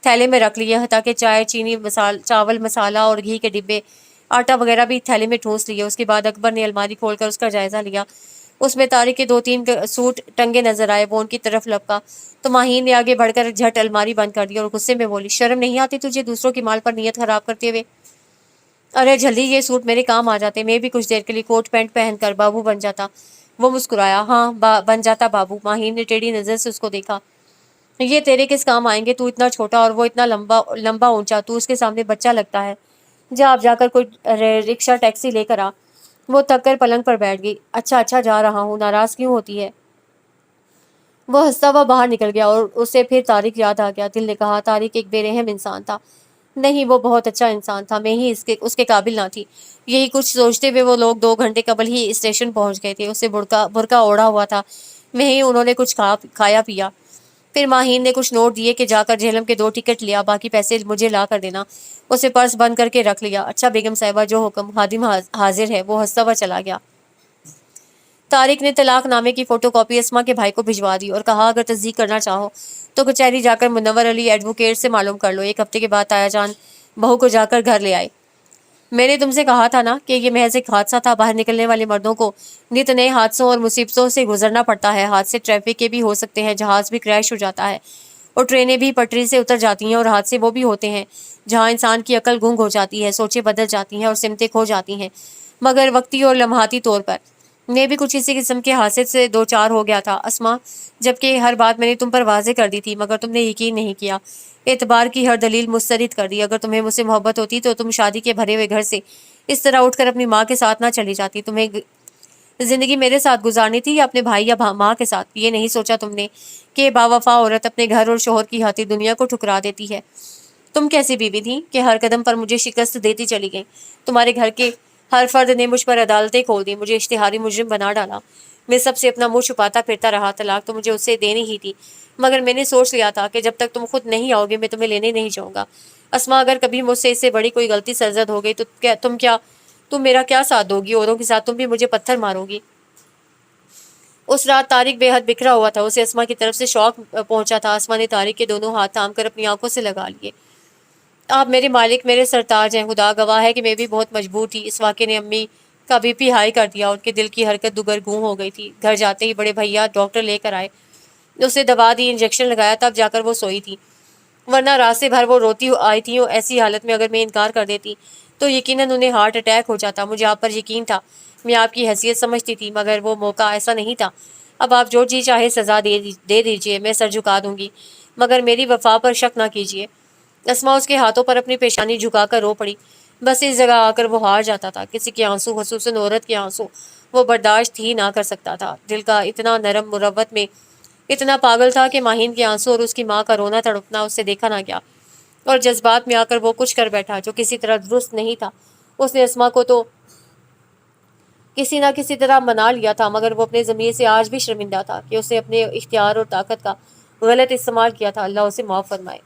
[SPEAKER 1] تھیلے میں رکھ لیے، حتیٰ کہ چائے، چینی، چاول، مسالہ اور گھی کے ڈبے، آٹا وغیرہ بھی تھیلے میں ٹھونس لیے۔ اس کے بعد اکبر نے الماری کھول کر اس کا جائزہ لیا۔ اس میں طارق کے 2-3 سوٹ ٹنگے نظر آئے۔ وہ ان کی طرف لپکا تو ماہین نے آگے بڑھ کر جھٹ الماری بند کر دی اور غصے میں بولی، شرم نہیں آتی تجھے دوسروں کی مال پر نیت خراب کرتے ہوئے؟ ارے جلدی یہ سوٹ میرے کام آ جاتے، میں بھی کچھ دیر کے لیے کوٹ پینٹ پہن کر بابو بن جاتا۔ وہ مسکرایا، ہاں بن جاتا بابو۔ ماہین نے ٹیڑھی نظر سے اس کو دیکھا۔ یہ تیرے کس کام آئیں گے؟ تو اتنا چھوٹا اور وہ اتنا لمبا اونچا، تو اس کے سامنے بچہ لگتا ہے۔ جا اب جا کر کوئی رکشہ ٹیکسی لے کر آ۔ وہ تھک کر پلنگ پر بیٹھ گئی۔ اچھا جا رہا ہوں، ناراض کیوں ہوتی ہے؟ وہ ہنستا ہوا باہر نکل گیا اور اسے پھر طارق یاد آ گیا۔ دل نے کہا، طارق ایک بے رحم انسان تھا۔ نہیں، وہ بہت اچھا انسان تھا، میں ہی اس کے قابل نہ تھی۔ یہی کچھ سوچتے ہوئے وہ لوگ 2 گھنٹے قبل ہی اسٹیشن پہنچ گئے تھے۔ اسے برقع اوڑھا ہوا تھا، وہیں انہوں نے کچھ کھایا پیا۔ پھر ماہین نے کچھ نوٹ دیے کہ جا کر جہلم کے 2 ٹکٹ لیا، باقی پیسے مجھے لا کر دینا۔ اسے پرس بند کر کے رکھ لیا۔ اچھا بیگم صاحبہ، جو حکم، خادم حاضر ہے۔ وہ ہنستا ہوا چلا گیا۔ طارق نے طلاق نامے کی فوٹو کاپی اسما کے بھائی کو بھجوا دی اور کہا، اگر تصدیق کرنا چاہو تو کچہری جا کر منور علی ایڈوکیٹ سے معلوم کر لو۔ 1 ہفتے کے بعد تایا جان بہو کو جا کر گھر لے آئے۔ میں نے تم سے کہا تھا نا کہ یہ محض ایک حادثہ تھا۔ باہر نکلنے والے مردوں کو نت نئے حادثوں اور مصیبتوں سے گزرنا پڑتا ہے۔ حادثے ٹریفک کے بھی ہو سکتے ہیں، جہاز بھی کریش ہو جاتا ہے، اور ٹرینیں بھی پٹری سے اتر جاتی ہیں، اور حادثے وہ بھی ہوتے ہیں جہاں انسان کی عقل گنگ ہو جاتی ہے، سوچیں بدل جاتی ہیں اور سمتیں کھو جاتی ہیں، مگر وقتی اور لمحاتی طور پر۔ میں بھی کچھ اسی قسم کے حادثے سے دو چار ہو گیا تھا اسما، جبکہ ہر بات میں نے تم پر واضح کر دی تھی، مگر تم نے یقین نہیں کیا، اعتبار کی ہر دلیل مسترد کر دی۔ اگر تمہیں مجھ سے محبت ہوتی تو تم شادی کے بھرے ہوئے گھر سے اس طرح اٹھ کر اپنی ماں کے ساتھ نہ چلی جاتی۔ تمہیں زندگی میرے ساتھ گزارنی تھی یا اپنے بھائی یا ماں کے ساتھ؟ یہ نہیں سوچا تم نے کہ باوفا عورت اپنے گھر اور شوہر کی خاطر دنیا کو ٹھکرا دیتی ہے؟ تم کیسی بیوی تھی کہ ہر قدم پر مجھے شکست دیتی چلی گئی؟ تمہارے گھر کے ہر فرد نے مجھ پر عدالتیں کھول دی، مجھے اشتہاری مجرم بنا ڈالا۔ میں سب سے اپنا منہ چھپاتا پھرتا رہا، طلاق تو مجھے اس سے دینی ہی تھی، مگر میں نے سوچ لیا تھا کہ جب تک تم خود نہیں آؤ گے میں تمہیں لینے نہیں جاؤں گا۔ اسما، اگر کبھی مجھ سے اس سے بڑی کوئی غلطی سرزد ہو گئی تو تم میرا کیا ساتھ دو گی؟ اوروں کے ساتھ تم بھی مجھے پتھر مارو گی۔ اس رات طارق بے حد بکھرا ہوا تھا، اسے اسما کی طرف سے شوق پہنچا تھا۔ اسما نے طارق کے دونوں ہاتھ تھام کر اپنی آنکھوں سے لگا لیے۔ آپ میرے مالک، میرے سرتاج ہیں، خدا گواہ ہے کہ میں بھی بہت مجبور تھی۔ اس واقعے نے امی کا بی پی ہائی کر دیا، ان کے دل کی حرکت دگرگوں ہو گئی تھی۔ گھر جاتے ہی بڑے بھیا ڈاکٹر لے کر آئے، اسے دوا دی، انجیکشن لگایا، تب جا کر وہ سوئی تھی، ورنہ رات سے بھر وہ روتی آئی تھی۔ ایسی حالت میں اگر میں انکار کر دیتی تو یقیناً انہیں ہارٹ اٹیک ہو جاتا۔ مجھے آپ پر یقین تھا، میں آپ کی حیثیت سمجھتی تھی، مگر وہ موقع ایسا نہیں تھا۔ اب آپ جو جی چاہے سزا دے دیجیے، میں سر جھکا دوں گی، مگر میری وفا پر شک نہ کیجیے۔ اسما اس کے ہاتھوں پر اپنی پیشانی جھکا کر رو پڑی۔ بس اس جگہ آ کر وہ ہار جاتا تھا۔ کسی کے آنسو، خصوصاً عورت کے آنسو، وہ برداشت ہی نہ کر سکتا تھا۔ دل کا اتنا نرم مروت میں اتنا پاگل تھا کہ ماہین کے آنسو اور اس کی ماں کا رونا تڑپنا اس سے دیکھا نہ گیا، اور جذبات میں آ کر وہ کچھ کر بیٹھا جو کسی طرح درست نہیں تھا۔ اس نے اسما کو تو کسی نہ کسی طرح منا لیا تھا، مگر وہ اپنے ضمیر سے آج بھی شرمندہ تھا کہ اس نے اپنے اختیار اور طاقت کا غلط استعمال کیا تھا۔ اللہ اسے معاف فرمائے۔